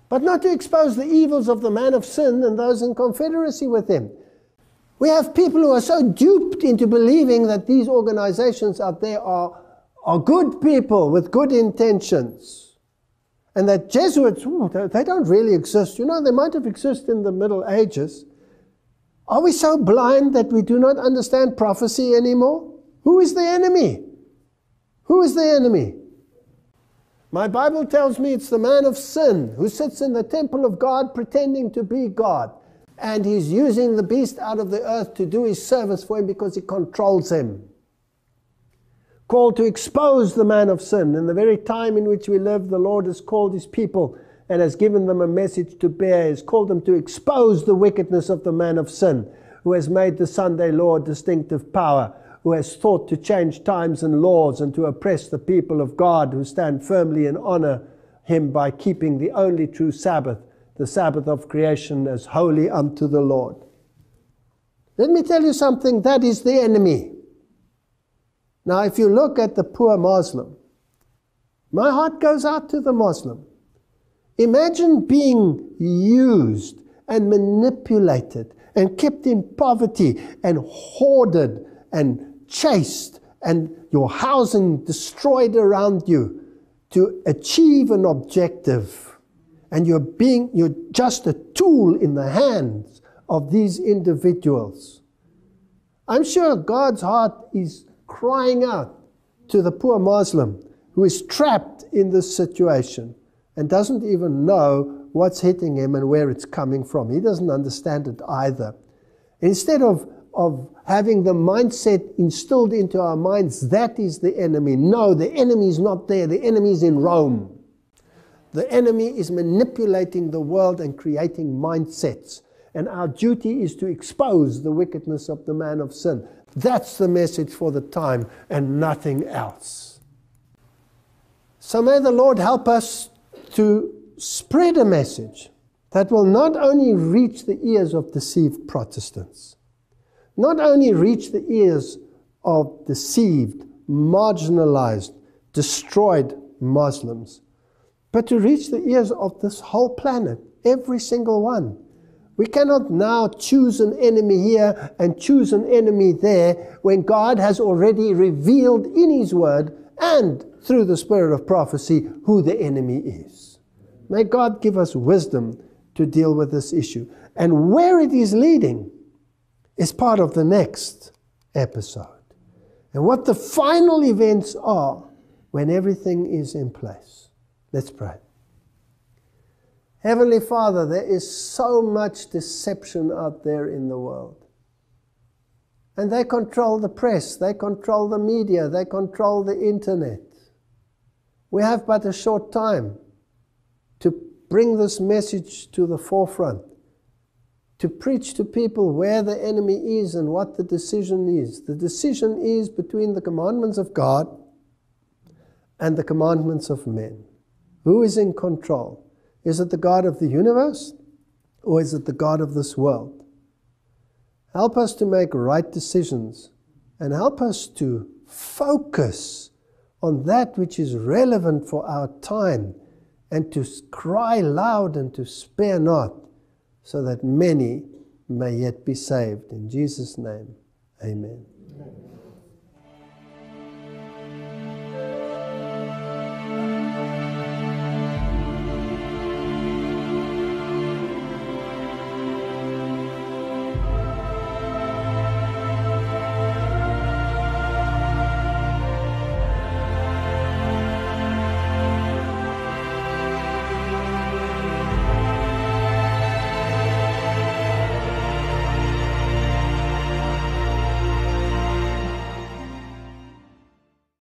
Speaker 1: but not to expose the evils of the man of sin and those in confederacy with him. We have people who are so duped into believing that these organizations out there are good people with good intentions. And that Jesuits, they don't really exist. You know, they might have existed in the Middle Ages. Are we so blind that we do not understand prophecy anymore? Who is the enemy? Who is the enemy? My Bible tells me it's the man of sin who sits in the temple of God pretending to be God. And he's using the beast out of the earth to do his service for him because he controls him. Called to expose the man of sin. In the very time in which we live, the Lord has called his people and has given them a message to bear. He has called them to expose the wickedness of the man of sin, who has made the Sunday law distinctive power, who has thought to change times and laws and to oppress the people of God who stand firmly and honor him by keeping the only true Sabbath, the Sabbath of creation, as holy unto the Lord. Let me tell you something, that is the enemy. Now, if you look at the poor Muslim, my heart goes out to the Muslim. Imagine being used and manipulated and kept in poverty and hoarded and chased and your housing destroyed around you to achieve an objective. And you're just a tool in the hands of these individuals. I'm sure God's heart is crying out to the poor Muslim who is trapped in this situation and doesn't even know what's hitting him and where it's coming from. He doesn't understand it either. Instead of having the mindset instilled into our minds, that is the enemy. No, the enemy is not there. The enemy is in Rome. The enemy is manipulating the world and creating mindsets. And our duty is to expose the wickedness of the man of sin. That's the message for the time and nothing else. So may the Lord help us to spread a message that will not only reach the ears of deceived Protestants, not only reach the ears of deceived, marginalized, destroyed Muslims, but to reach the ears of this whole planet, every single one. We cannot now choose an enemy here and choose an enemy there when God has already revealed in His Word and through the spirit of prophecy who the enemy is. May God give us wisdom to deal with this issue. And where it is leading is part of the next episode. And what the final events are when everything is in place. Let's pray. Heavenly Father, there is so much deception out there in the world. And they control the press, they control the media, they control the internet. We have but a short time to bring this message to the forefront, to preach to people where the enemy is and what the decision is. The decision is between the commandments of God and the commandments of men. Who is in control? Is it the God of the universe, or is it the God of this world? Help us to make right decisions, and help us to focus on that which is relevant for our time, and to cry loud and to spare not, so that many may yet be saved. In Jesus' name, amen.